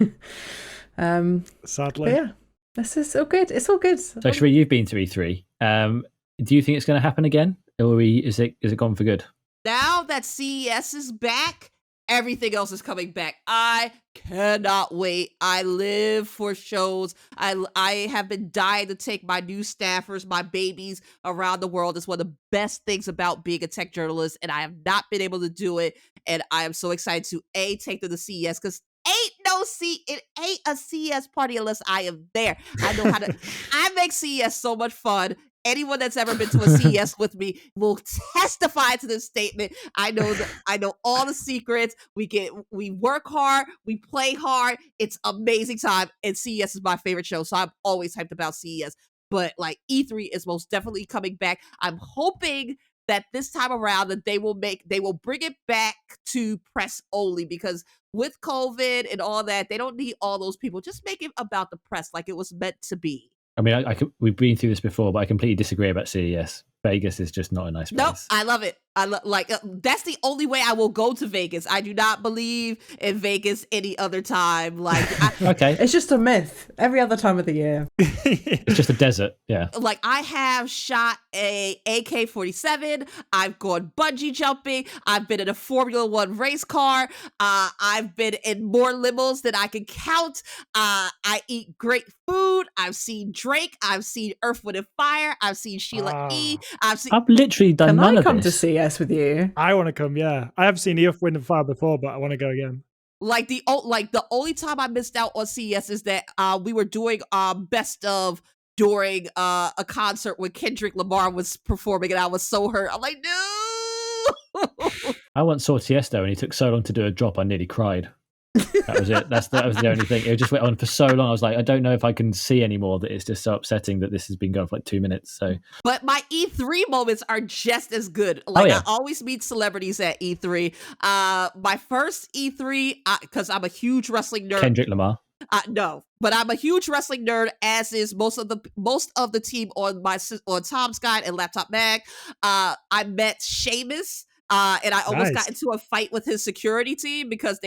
[SPEAKER 3] Sadly,
[SPEAKER 4] yeah. This is all good. It's all good.
[SPEAKER 1] So, Sherri, you've been to E3. Do you think it's going to happen again, or is it gone for good?
[SPEAKER 2] Now that CES is back, everything else is coming back. I cannot wait. I live for shows. I have been dying to take my new staffers, my babies around the world. It's one of the best things about being a tech journalist, and I have not been able to do it. And I am so excited to take them to CES, because it ain't a CES party unless I am there. I know how to. I make CES so much fun. Anyone that's ever been to a CES with me will testify to this statement. I know all the secrets. We work hard, we play hard. It's amazing time, and CES is my favorite show, so I'm always hyped about CES. But like E3 is most definitely coming back. I'm hoping that this time around that they will bring it back to press only, because with COVID and all that, they don't need all those people. Just make it about the press, like it was meant to be.
[SPEAKER 1] I mean, we've been through this before, but I completely disagree about CES. Vegas is just not a nice place.
[SPEAKER 2] Nope, I love it. That's the only way I will go to Vegas. I do not believe in Vegas any other time.
[SPEAKER 1] Okay,
[SPEAKER 4] it's just a myth. Every other time of the year,
[SPEAKER 1] it's just a desert. Yeah,
[SPEAKER 2] like I have shot a AK-47. I've gone bungee jumping. I've been in a Formula One race car. I've been in more limos than I can count. I eat great food. I've seen Drake. I've seen Earth, Wind, and Fire. I've seen Sheila E. I've
[SPEAKER 1] literally done none of this.
[SPEAKER 4] Can I come to CS with you?
[SPEAKER 3] I want to come, yeah. I haven't seen Earth, Wind and Fire before, but I want to go again.
[SPEAKER 2] Like the only time I missed out on CES is that we were doing best of during a concert when Kendrick Lamar was performing, and I was so hurt. I'm like, no.
[SPEAKER 1] I once saw Tiesto, and he took so long to do a drop, I nearly cried. That was it. That was the only thing. It just went on for so long. I was like, I don't know if I can see anymore. That it's just so upsetting that this has been going for like 2 minutes. So,
[SPEAKER 2] but my E3 moments are just as good. Like I always meet celebrities at E3. My first E3, because I'm a huge wrestling nerd.
[SPEAKER 1] Kendrick Lamar.
[SPEAKER 2] No, but I'm a huge wrestling nerd, as is most of the team on Tom's Guide and Laptop Mag. I met Sheamus. And I almost got into a fight with his security team because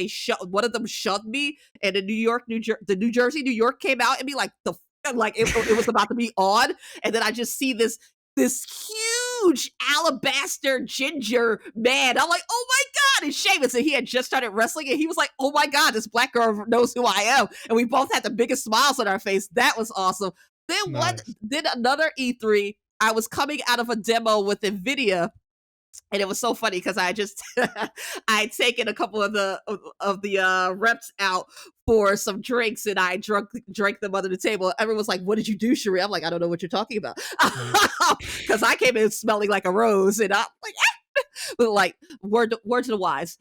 [SPEAKER 2] one of them shoved me, and the New Jersey, New York came out and be like, it was about to be on, and then I just see this huge alabaster ginger man. I'm like, oh my God, it's Sheamus, and he had just started wrestling, and he was like, oh my God, this black girl knows who I am, and we both had the biggest smiles on our face. That was awesome. Then another E3, I was coming out of a demo with NVIDIA. And it was so funny because I just I had taken a couple of the reps out for some drinks, and I drank them under the table. Everyone was like, "What did you do, Sherri?" I'm like, "I don't know what you're talking about," because I came in smelling like a rose, and I'm like, but like word to the wise,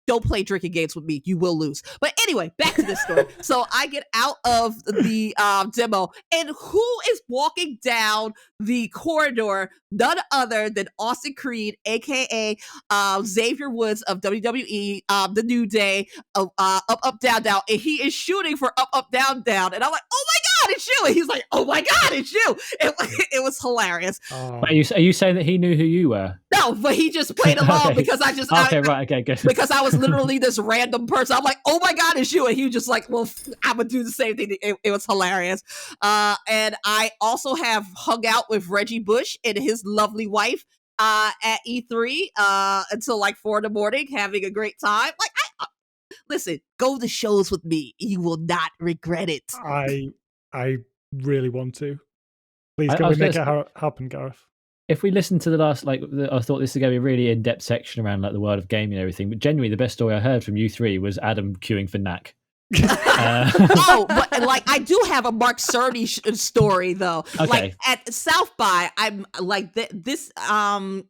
[SPEAKER 2] don't play drinking games with me. You will lose. But anyway, back to this story. So I get out of the demo, and who is walking down the corridor? None other than Austin Creed, a.k.a. Xavier Woods of WWE, The New Day, Up, Up, Down, Down. And he is shooting for Up, Up, Down, Down. And I'm like, oh my God, it's you. And he's like, oh my God, it's you. It was hilarious.
[SPEAKER 1] Are you saying that he knew who you were?
[SPEAKER 2] No, but he just played along because
[SPEAKER 1] okay, good.
[SPEAKER 2] Because I was literally this random person. I'm like, oh my God, it's you. And he was just like, well, I'm going to do the same thing. It was hilarious. And I also have hung out with Reggie Bush and his lovely wife at E3 until like 4 a.m, having a great time. Like, listen, go to shows with me. You will not regret it.
[SPEAKER 3] I really want to. Please, can we make it happen, Gareth?
[SPEAKER 1] If we listen to the last, I thought this was going to be a really in-depth section around like the world of gaming and everything. But genuinely, the best story I heard from you three was Adam queuing for Knack.
[SPEAKER 2] Oh, but like I do have a Mark Cerny story though.
[SPEAKER 1] Okay.
[SPEAKER 2] Like at South by, I'm like this. I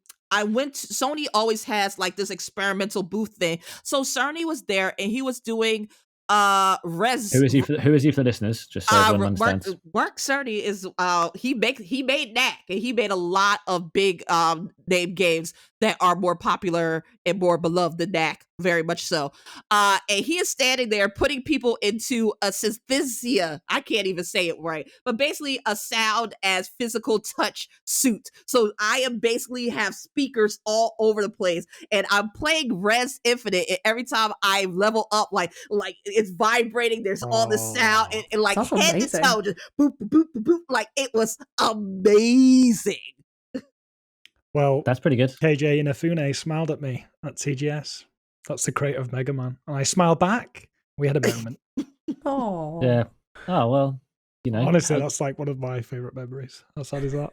[SPEAKER 2] went. Sony always has like this experimental booth thing. So Cerny was there, and he was doing Res.
[SPEAKER 1] Who is he for the listeners? Just so everyone understands.
[SPEAKER 2] Mark Cerny is he made Knack, and he made a lot of big name games that are more popular and more beloved than Knack, very much so. And he is standing there putting people into a synesthesia. I can't even say it right, but basically a sound as physical touch suit. So I am basically have speakers all over the place, and I'm playing Res Infinite, and every time I level up, like it's vibrating. There's all this sound, and like head to toe, just boop, boop, boop, boop. Like it was amazing.
[SPEAKER 3] Well,
[SPEAKER 1] that's pretty good.
[SPEAKER 3] KJ Inafune smiled at me at TGS. That's the creator of Mega Man. And I smile back. We had a moment.
[SPEAKER 4] Oh.
[SPEAKER 1] Yeah. Oh, well,
[SPEAKER 3] Honestly, that's like one of my favorite memories. How sad is that?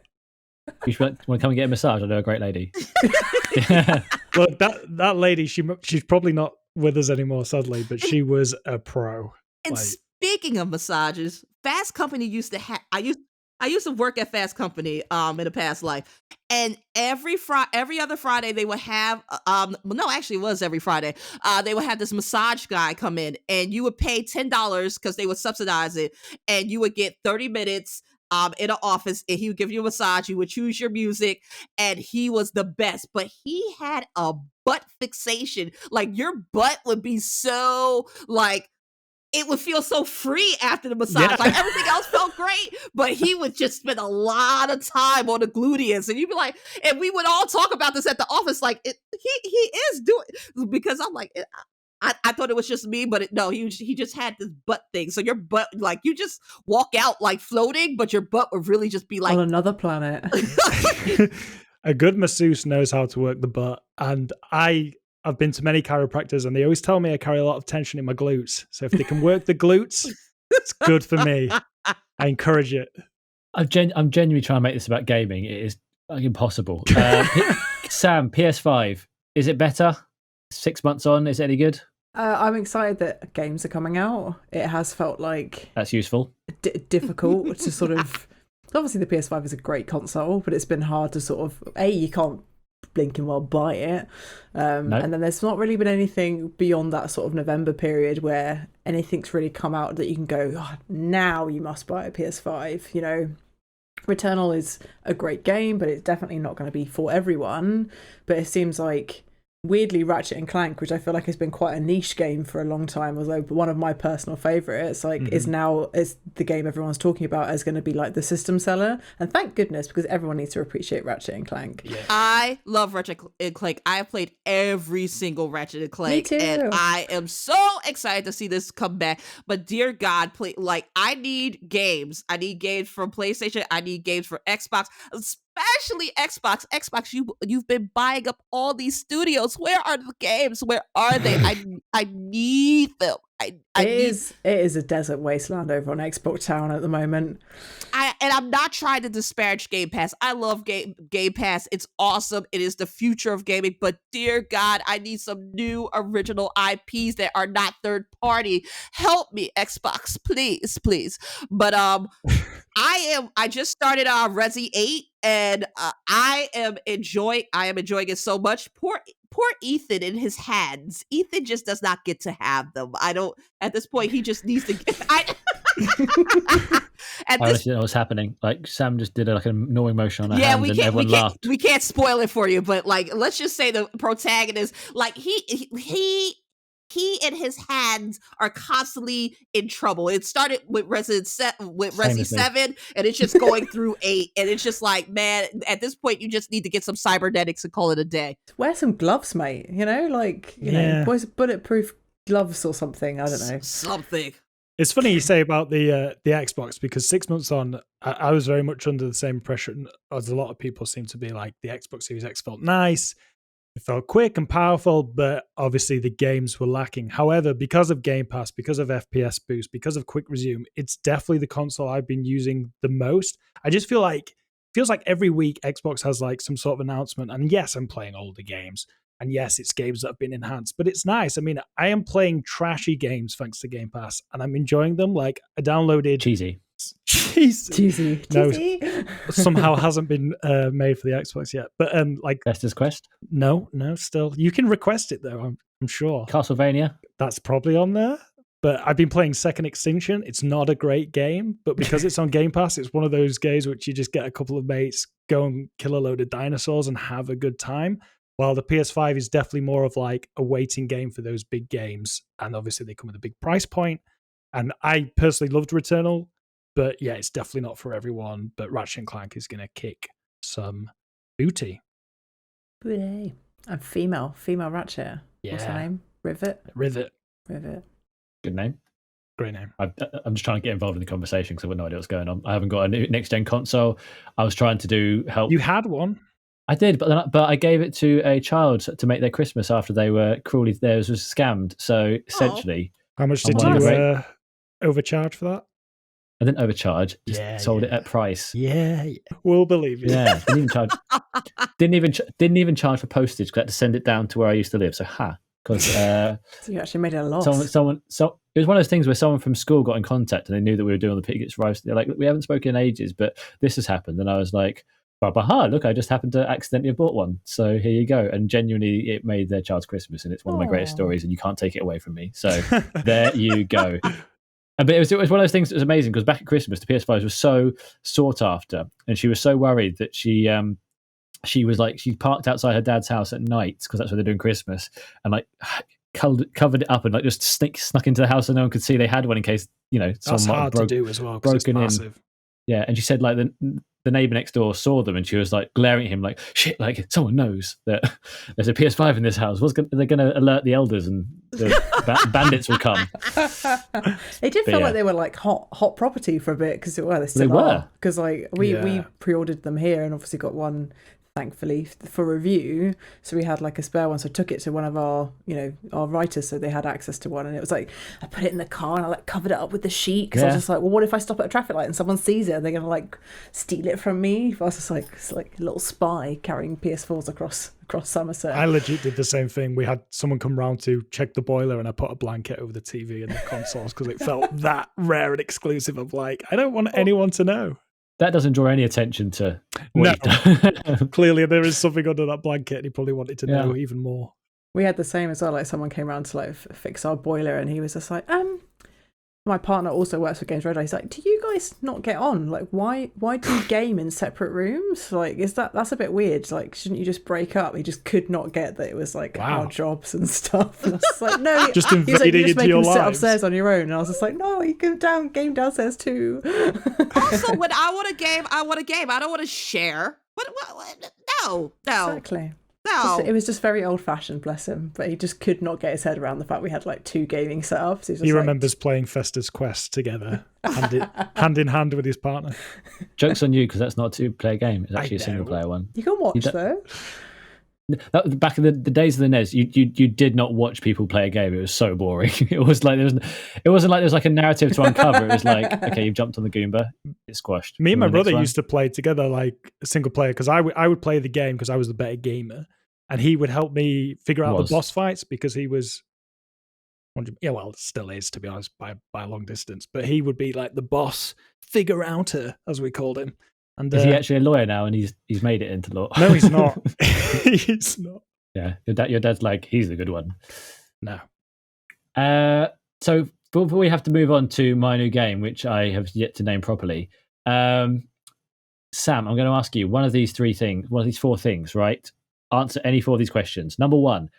[SPEAKER 1] You should want to come and get a massage. I know a great lady.
[SPEAKER 3] Look, that lady, she's probably not with us anymore, sadly, but she was a pro.
[SPEAKER 2] And speaking of massages, Fast Company used to have. I used to work at Fast Company in a past life, and every other Friday they would have no, actually it was every Friday. They would have this massage guy come in, and you would pay $10 because they would subsidize it, and you would get 30 minutes in an office, and he would give you a massage. You would choose your music, and he was the best. But he had a butt fixation. Like your butt would be so like. It would feel so free after the massage.
[SPEAKER 3] Yeah.
[SPEAKER 2] Like everything else felt great, but he would just spend a lot of time on the gluteus. And you'd be like, and we would all talk about this at the office. Like he is doing, because I'm like, I thought it was just me, but no, he just had this butt thing. So your butt, like you just walk out like floating, but your butt would really just be like
[SPEAKER 4] on another planet.
[SPEAKER 3] A good masseuse knows how to work the butt. And I've been to many chiropractors and they always tell me I carry a lot of tension in my glutes. So if they can work the glutes, it's good for me. I encourage it.
[SPEAKER 1] I'm genuinely trying to make this about gaming. It is impossible. Sam, PS5, is it better? 6 months on, is it any good?
[SPEAKER 4] I'm excited that games are coming out. It has felt like
[SPEAKER 1] That's useful.
[SPEAKER 4] difficult to sort of. Obviously, the PS5 is a great console, but it's been hard to sort of you can't blink and well buy it, and then there's not really been anything beyond that sort of November period where anything's really come out that you can go, oh, now you must buy a PS5. Returnal is a great game, but it's definitely not going to be for everyone. But it seems like weirdly Ratchet and Clank, which I feel like has been quite a niche game for a long time, although one of my personal favorites, is the game everyone's talking about as going to be like the system seller. And thank goodness, because everyone needs to appreciate Ratchet and Clank.
[SPEAKER 3] Yeah.
[SPEAKER 2] I love Ratchet and Clank. I have played every single Ratchet and Clank, and I am so excited to see this come back. But dear God, I need games. I need games from PlayStation. I need games for Xbox. Especially Xbox, you've been buying up all these studios. Where are the games? Where are they? I need them. It
[SPEAKER 4] is a desert wasteland over on Xbox Town at the moment.
[SPEAKER 2] I'm not trying to disparage Game Pass. I love Game Pass. It's awesome. It is the future of gaming. But dear God, I need some new original IPs that are not third party. Help me, Xbox, please. But I just started Resi 8, and I am enjoying it so much. Poor Ethan in his hands. Ethan just does not get to have them. At this point, he just needs to get.
[SPEAKER 1] I honestly don't know what's happening. Like Sam just did an annoying motion on her hands and everyone laughed.
[SPEAKER 2] We can't spoil it for you, but let's just say the protagonist, he and his hands are constantly in trouble. It started with Resi 7, and it's just going through 8, and it's just like, man, at this point, you just need to get some cybernetics and call it a day.
[SPEAKER 4] Wear some gloves, mate. Boys, bulletproof gloves or something. I don't know.
[SPEAKER 2] Something.
[SPEAKER 3] It's funny you say about the Xbox, because 6 months on, I was very much under the same impression as a lot of people seem to be. Like the Xbox Series X felt nice. It felt quick and powerful, but obviously the games were lacking. However, because of Game Pass, because of FPS boost, because of Quick Resume, it's definitely the console I've been using the most. I just feels like every week Xbox has like some sort of announcement. And yes, I'm playing older games. And yes, it's games that have been enhanced, but it's nice. I mean, I am playing trashy games thanks to Game Pass, and I'm enjoying them. Like I downloaded
[SPEAKER 1] cheesy.
[SPEAKER 3] No, somehow hasn't been made for the Xbox yet. But like
[SPEAKER 1] Bestes Quest.
[SPEAKER 3] No, still you can request it though. I'm sure.
[SPEAKER 1] Castlevania.
[SPEAKER 3] That's probably on there. But I've been playing Second Extinction. It's not a great game, but because it's on Game Pass, it's one of those games which you just get a couple of mates, go and kill a load of dinosaurs and have a good time. While the PS5 is definitely more of like a waiting game for those big games. And obviously they come with a big price point. And I personally loved Returnal, but yeah, it's definitely not for everyone. But Ratchet and Clank is going to kick some booty.
[SPEAKER 4] Booty. And female Ratchet.
[SPEAKER 3] Yeah.
[SPEAKER 4] What's her name? Rivet.
[SPEAKER 1] Good name.
[SPEAKER 3] Great name.
[SPEAKER 1] I'm just trying to get involved in the conversation because I've got no idea what's going on. I haven't got a new next-gen console. I was trying to help.
[SPEAKER 3] You had one.
[SPEAKER 1] I did, but I gave it to a child to make their Christmas after they were cruelly theirs was scammed. So essentially,
[SPEAKER 3] how much did you overcharge for that?
[SPEAKER 1] I didn't overcharge. Just sold it at price.
[SPEAKER 3] Yeah, we'll believe you.
[SPEAKER 1] Yeah, didn't even charge for postage because I had to send it down to where I used to live. So because
[SPEAKER 4] so you actually made it a loss.
[SPEAKER 1] So it was one of those things where someone from school got in contact and they knew that we were doing the Pig Gets Rice. They're like, we haven't spoken in ages, but this has happened, and I was like, look, I just happened to accidentally have bought one. So here you go. And genuinely, it made their child's Christmas, and it's one of my greatest stories, and you can't take it away from me. So there you go. But it was one of those things that was amazing because back at Christmas, the PS5s were so sought after, and she was so worried that she parked outside her dad's house at night because that's where they're doing Christmas, and like covered it up and like just snuck into the house so no one could see they had one in case
[SPEAKER 3] that's hard to do as well.
[SPEAKER 1] Broken in. Yeah, and she said like the neighbor next door saw them and she was like glaring at him like, shit, like someone knows that there's a PS5 in this house. They're going to alert the elders and the bandits will come.
[SPEAKER 4] It did feel like they were like hot property for a bit because they still are. Because like we pre-ordered them here and obviously got one thankfully for review, so we had like a spare one, so I took it to one of our our writers so they had access to one, and it was like I put it in the car and I like covered it up with the sheet because I was just like, well, what if I stop at a traffic light and someone sees it and they're gonna like steal it from me? I was just like, it's like a little spy carrying PS4s across Somerset.
[SPEAKER 3] I legit did the same thing. We had someone come round to check the boiler and I put a blanket over the TV and the consoles because it felt that rare and exclusive. Of like, I don't want anyone to know.
[SPEAKER 1] That doesn't draw any attention to what
[SPEAKER 3] Clearly there is something under that blanket and he probably wanted to know even more.
[SPEAKER 4] We had the same as well, like someone came around to like fix our boiler and he was just like, my partner also works for GamesRadar. He's like, do you guys not get on? Like, why do you game in separate rooms? Like, that's a bit weird. Like, shouldn't you just break up? He just could not get that it was like our jobs and stuff. And I was just like, no,
[SPEAKER 3] just invading into your lives.
[SPEAKER 4] Sit upstairs on your own. And I was just like, no, you can game downstairs too.
[SPEAKER 2] Also, when I want a game, I want a game. I don't want to share. What? No.
[SPEAKER 4] Exactly.
[SPEAKER 2] No.
[SPEAKER 4] It was just very old-fashioned, bless him. But he just could not get his head around the fact we had like 2 gaming setups.
[SPEAKER 3] He remembers playing Festus Quest together, hand in hand with his partner.
[SPEAKER 1] Joke's on you, because that's not a 2-player game. It's actually a single-player one.
[SPEAKER 4] You can watch though.
[SPEAKER 1] Back in the days of the NES, you did not watch people play a game. It was so boring. It was like it wasn't like there was like a narrative to uncover. It was like, okay, you've jumped on the Goomba, it's squashed.
[SPEAKER 3] Me and my brother used to play together like a single player because I would play the game because I was the better gamer, and he would help me figure out the boss fights because he was, still is, to be honest, by a long distance. But he would be like the boss figure-outer, as we called him. And,
[SPEAKER 1] is he actually a lawyer now and he's made it into law?
[SPEAKER 3] No, he's not. He's not.
[SPEAKER 1] Yeah, your dad's like, he's the good one.
[SPEAKER 3] No.
[SPEAKER 1] So before we have to move on to my new game, which I have yet to name properly, Sam, I'm going to ask you one of these 4 things, right? Answer any 4 of these questions. Number 1,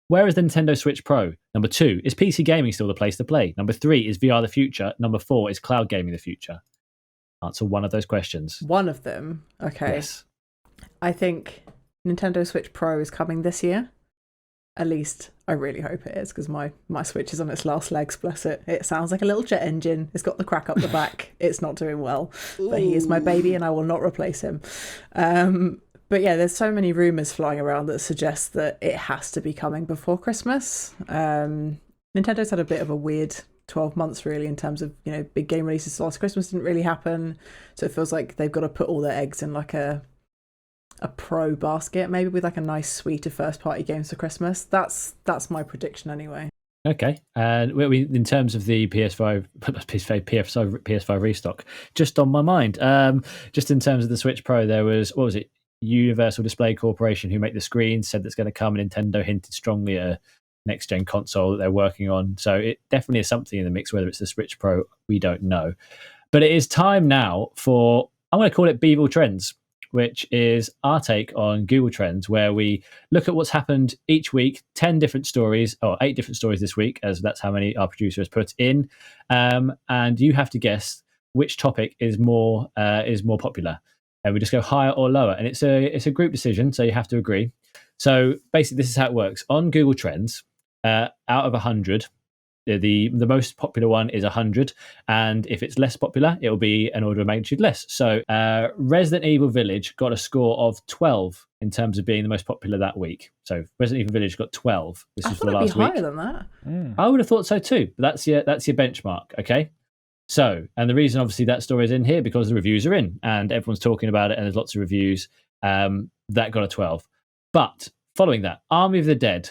[SPEAKER 1] where is the Nintendo Switch Pro? Number 2, is PC gaming still the place to play? Number 3, is VR the future? Number 4, is cloud gaming the future? Answer one of those questions.
[SPEAKER 4] One of them? Okay.
[SPEAKER 1] Yes.
[SPEAKER 4] I think Nintendo Switch Pro is coming this year. At least I really hope it is, because my Switch is on its last legs, bless it. It sounds like a little jet engine. It's got the crack up the back. It's not doing well. But he is my baby and I will not replace him. But yeah, there's so many rumours flying around that suggest that it has to be coming before Christmas. Nintendo's had a bit of a weird 12 months really in terms of big game releases. Last Christmas didn't really happen, so it feels like they've got to put all their eggs in like a pro basket, maybe with like a nice suite of first party games for Christmas. That's my prediction anyway.
[SPEAKER 1] Okay, and we in terms of the PS5 restock, just on my mind, just in terms of the Switch Pro, there was, what was it, Universal Display Corporation, who make the screens, said that's going to come, and Nintendo hinted strongly at a next-gen console that they're working on. So it definitely is something in the mix. Whether it's the Switch Pro, we don't know. But it is time now for, I'm going to call it Beavle Trends, which is our take on Google Trends, where we look at what's happened each week, 10 different stories, or 8 different stories this week, as that's how many our producer has put in. And you have to guess which topic is more popular. And we just go higher or lower. And it's a group decision, so you have to agree. So basically, this is how it works. On Google Trends, out of 100, the most popular one is 100, and if it's less popular, it will be an order of magnitude less. So Resident Evil Village got a score of 12 in terms of being the most popular that week. So Resident Evil Village got 12. This is for the last week.
[SPEAKER 4] Higher than that.
[SPEAKER 1] I would have thought so too, but that's your benchmark, okay? So, and the reason obviously that story is in here because the reviews are in and everyone's talking about it and there's lots of reviews. That got a 12. But following that, Army of the Dead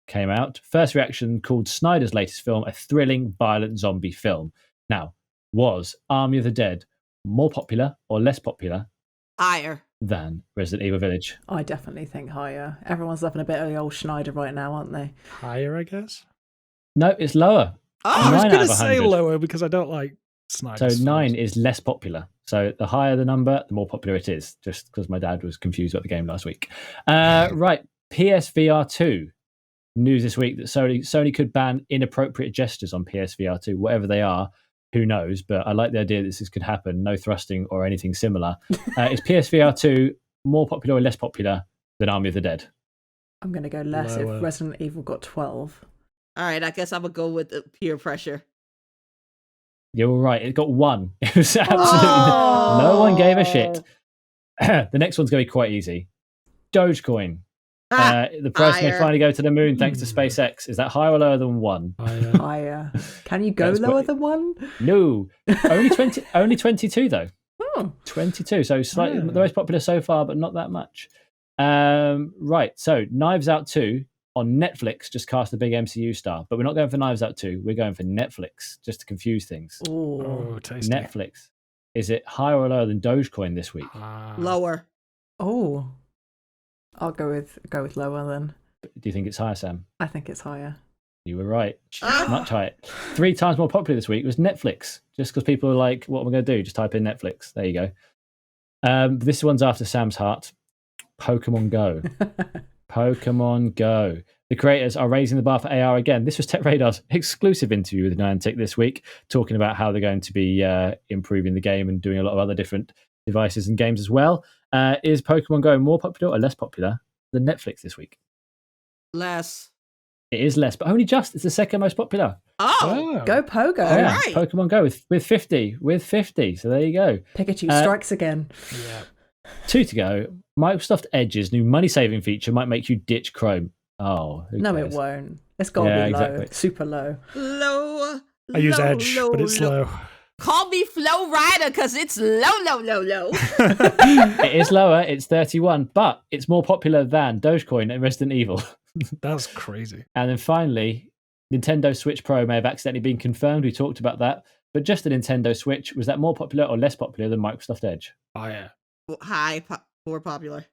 [SPEAKER 1] came out. First reaction called Snyder's latest film a thrilling, violent zombie film. Now, was Army of the Dead more popular or less popular?
[SPEAKER 2] Higher.
[SPEAKER 1] Than Resident Evil Village?
[SPEAKER 4] I definitely think higher. Everyone's loving a bit of the old Schneider right now, aren't they?
[SPEAKER 3] Higher, I guess?
[SPEAKER 1] No, it's lower.
[SPEAKER 2] Oh,
[SPEAKER 3] I was
[SPEAKER 1] 9
[SPEAKER 3] going
[SPEAKER 1] out
[SPEAKER 3] to
[SPEAKER 1] of
[SPEAKER 3] say
[SPEAKER 1] 100.
[SPEAKER 3] lower because I don't like Snyder.
[SPEAKER 1] So 9 is less popular. So the higher the number, the more popular it is, just because my dad was confused about the game last week. Right, PSVR 2. News this week that Sony could ban inappropriate gestures on PSVR 2, whatever they are. Who knows? But I like the idea that this could happen. No thrusting or anything similar. Is PSVR 2 more popular or less popular than Army of the Dead?
[SPEAKER 4] I'm going to go less
[SPEAKER 3] Lower.
[SPEAKER 4] if Resident Evil got 12.
[SPEAKER 2] All right, I guess I'm going to go with the peer pressure.
[SPEAKER 1] You're right. It got 1. It was absolutely no one gave a shit. The next one's going to be quite easy. Dogecoin. The person may finally go to the moon thanks to SpaceX. Is that higher or lower than 1?
[SPEAKER 4] Higher. Can you go lower than 1?
[SPEAKER 1] No. Only 20. Only 22 though.
[SPEAKER 4] Oh.
[SPEAKER 1] 22. So slightly the most popular so far, but not that much. Right. So Knives Out 2 on Netflix just cast a big MCU star, but we're not going for Knives Out 2. We're going for Netflix just to confuse things.
[SPEAKER 3] Oh, tasty.
[SPEAKER 1] Netflix. Is it higher or lower than Dogecoin this week?
[SPEAKER 2] Lower.
[SPEAKER 4] Oh. I'll go with lower then.
[SPEAKER 1] Do you think it's higher, Sam?
[SPEAKER 4] I think it's higher.
[SPEAKER 1] You were right. Much higher. 3 times more popular this week was Netflix. Just because people are like, what am I going to do? Just type in Netflix. There you go. This one's after Sam's heart. Pokemon Go. Pokemon Go. The creators are raising the bar for AR again. This was TechRadar's exclusive interview with Niantic this week, talking about how they're going to be improving the game and doing a lot of other different devices and games as well. Is Pokemon Go more popular or less popular than Netflix this week?
[SPEAKER 2] Less.
[SPEAKER 1] It is less, but only just. It's the second most popular.
[SPEAKER 2] Oh.
[SPEAKER 4] Go Pogo.
[SPEAKER 2] All
[SPEAKER 1] Yeah,
[SPEAKER 2] right.
[SPEAKER 1] Pokemon Go with 50. With 50. So there you go.
[SPEAKER 4] Pikachu strikes again.
[SPEAKER 3] Yeah.
[SPEAKER 1] 2 to go. Microsoft Edge's new money-saving feature might make you ditch Chrome. Oh, who
[SPEAKER 4] No,
[SPEAKER 1] cares?
[SPEAKER 4] it won't. It's got to be low.
[SPEAKER 1] exactly.
[SPEAKER 4] Super low.
[SPEAKER 2] Low.
[SPEAKER 3] I use
[SPEAKER 2] low,
[SPEAKER 3] Edge,
[SPEAKER 2] low,
[SPEAKER 3] but it's low.
[SPEAKER 2] Call me Flow Rider because it's low.
[SPEAKER 1] It is lower. It's 31, but it's more popular than Dogecoin and Resident Evil.
[SPEAKER 3] That's crazy.
[SPEAKER 1] And then finally, Nintendo Switch Pro may have accidentally been confirmed. We talked about that. But just the Nintendo Switch, was that more popular or less popular than Microsoft Edge?
[SPEAKER 3] Oh, yeah.
[SPEAKER 2] High. More popular.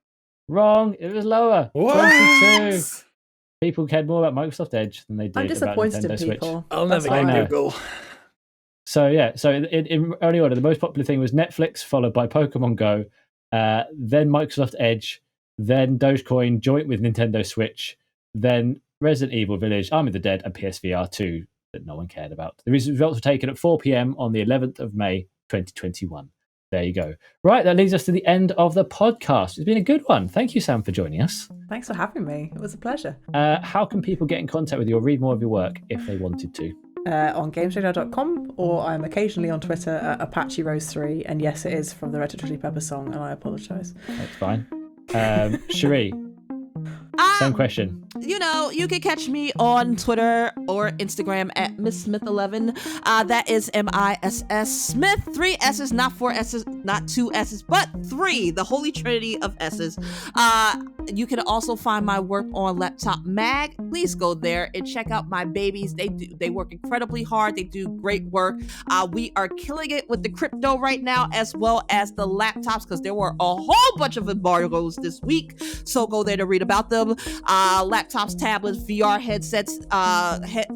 [SPEAKER 1] Wrong. It was lower.
[SPEAKER 3] What?
[SPEAKER 1] 22. People cared more about Microsoft Edge than they did
[SPEAKER 4] I'm
[SPEAKER 1] about
[SPEAKER 4] disappointed
[SPEAKER 1] Nintendo
[SPEAKER 4] in
[SPEAKER 1] Switch.
[SPEAKER 4] people.
[SPEAKER 3] I'll
[SPEAKER 4] That's
[SPEAKER 3] never
[SPEAKER 1] I
[SPEAKER 3] get
[SPEAKER 1] know.
[SPEAKER 3] Google.
[SPEAKER 1] So yeah, so in only order, the most popular thing was Netflix, followed by Pokemon Go, then Microsoft Edge, then Dogecoin joint with Nintendo Switch, then Resident Evil Village, Army of the Dead, and PSVR 2 that no one cared about. The results were taken at 4 p.m. on the 11th of May, 2021. There you go. Right, that leads us to the end of the podcast. It's been a good one. Thank you, Sam, for joining us.
[SPEAKER 4] Thanks for having me. It was a pleasure.
[SPEAKER 1] How can people get in contact with you or read more of your work if they wanted to?
[SPEAKER 4] On GamesRadar.com, or I'm occasionally on Twitter at Apache Rose 3, and yes, it is from the Red Hot Chili Peppers song, and I apologise.
[SPEAKER 1] That's fine. Sherri, same question.
[SPEAKER 2] You can catch me on Twitter or Instagram at Miss Smith11. That is MISS Smith. 3 S's, not 4 S's, not 2 S's, but 3. The holy trinity of S's. You can also find my work on Laptop Mag. Please go there and check out my babies. They work incredibly hard. They do great work. We are killing it with the crypto right now, as well as the laptops, because there were a whole bunch of embargoes this week. So go there to read about them. Laptops, tablets, VR headsets,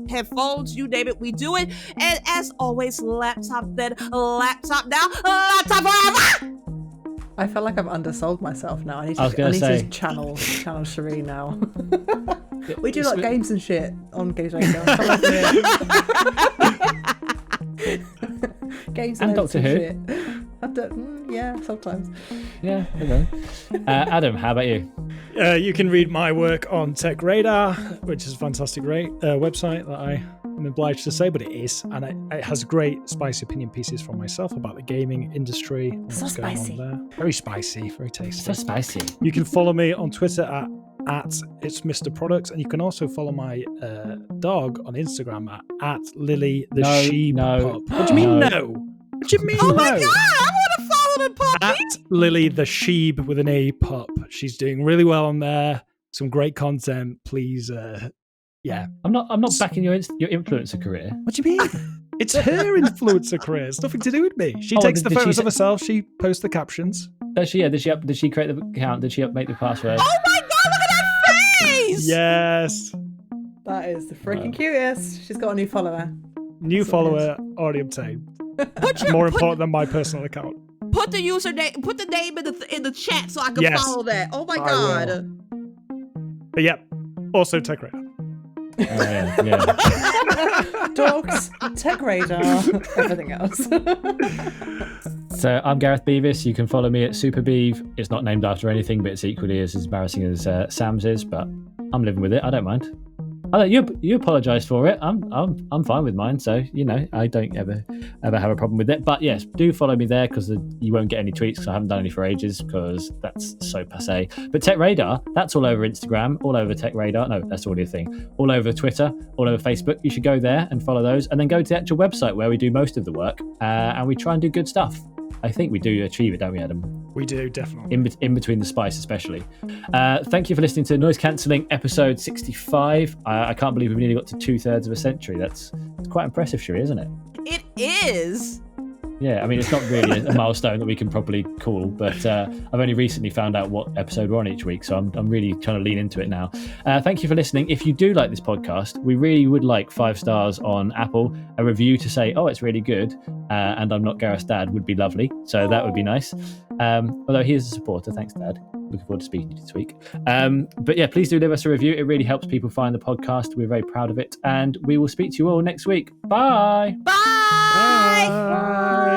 [SPEAKER 2] headphones, you name it, we do it. And as always, laptop then, laptop now, laptop forever!
[SPEAKER 4] I feel like I've undersold myself now. I need
[SPEAKER 1] I was
[SPEAKER 4] to channel Sherri now. We do like games and shit on GamesRadar. Games
[SPEAKER 1] And Doctor Who.
[SPEAKER 4] shit. Yeah, sometimes.
[SPEAKER 1] Yeah, okay. Adam, how about you?
[SPEAKER 3] You can read my work on TechRadar, which is a fantastic website that I I'm obliged to say, but it is. And it has great spicy opinion pieces from myself about the gaming industry. And
[SPEAKER 4] So
[SPEAKER 3] what's going
[SPEAKER 4] spicy.
[SPEAKER 3] on there. Very spicy, very tasty.
[SPEAKER 1] So spicy.
[SPEAKER 3] You can follow me on Twitter at It's Mr. Products, and you can also follow my dog on Instagram at Lily the Sheep Pup. What do you mean no? What do you mean
[SPEAKER 2] Oh
[SPEAKER 3] no?
[SPEAKER 2] my god, I want to follow the puppy.
[SPEAKER 3] At Lily the Sheep with an A pup. She's doing really well on there. Some great content. Please, yeah.
[SPEAKER 1] I'm not backing your influencer career.
[SPEAKER 3] What do you mean? It's her influencer career. It's nothing to do with me. She takes the
[SPEAKER 1] did she
[SPEAKER 3] photos
[SPEAKER 1] say-
[SPEAKER 3] of herself. She posts the captions.
[SPEAKER 1] Does she? Yeah. Did she create the account? Did she update the password?
[SPEAKER 2] Oh my god, look at that face!
[SPEAKER 3] Yes.
[SPEAKER 4] That is the freaking cutest. She's got a new follower.
[SPEAKER 3] New
[SPEAKER 4] So
[SPEAKER 3] follower already obtained.
[SPEAKER 2] Put
[SPEAKER 3] More important than my personal account.
[SPEAKER 2] Put the username, put the name in the chat so I can
[SPEAKER 3] Yes,
[SPEAKER 2] follow that. Oh my
[SPEAKER 3] I
[SPEAKER 2] god.
[SPEAKER 3] will. But yeah, also TechRadar.
[SPEAKER 1] Yeah.
[SPEAKER 4] Dogs, TechRadar, everything else.
[SPEAKER 1] So I'm Gareth Beavis. You can follow me at SuperBeav. It's not named after anything, but it's equally as embarrassing as Sam's is. But I'm living with it. I don't mind. You apologise for it. I'm fine with mine. So I don't ever have a problem with it. But yes, do follow me there because you won't get any tweets because I haven't done any for ages because that's so passé. But TechRadar, that's all over Instagram, all over TechRadar. No, that's already a thing. All over Twitter, all over Facebook. You should go there and follow those, and then go to the actual website where we do most of the work, and we try and do good stuff. I think we do achieve it, don't we, Adam?
[SPEAKER 3] We do, definitely.
[SPEAKER 1] In between the spice, especially. Thank you for listening to Noise Cancelling episode 65. I can't believe we've nearly got to 2/3 of a century. It's quite impressive, Sherri, isn't it?
[SPEAKER 2] It is.
[SPEAKER 1] Yeah, I mean, it's not really a milestone that we can properly call, but I've only recently found out what episode we're on each week, so I'm really trying to lean into it now. Thank you for listening. If you do like this podcast, we really would like 5 stars on Apple, a review to say, oh, it's really good, and I'm not Gareth's dad would be lovely, so that would be nice. Although he is a supporter, thanks, Dad. Looking forward to speaking to you this week. But yeah, please do leave us a review. It really helps people find the podcast. We're very proud of it, and we will speak to you all next week. Bye!
[SPEAKER 2] Bye.
[SPEAKER 3] Bye.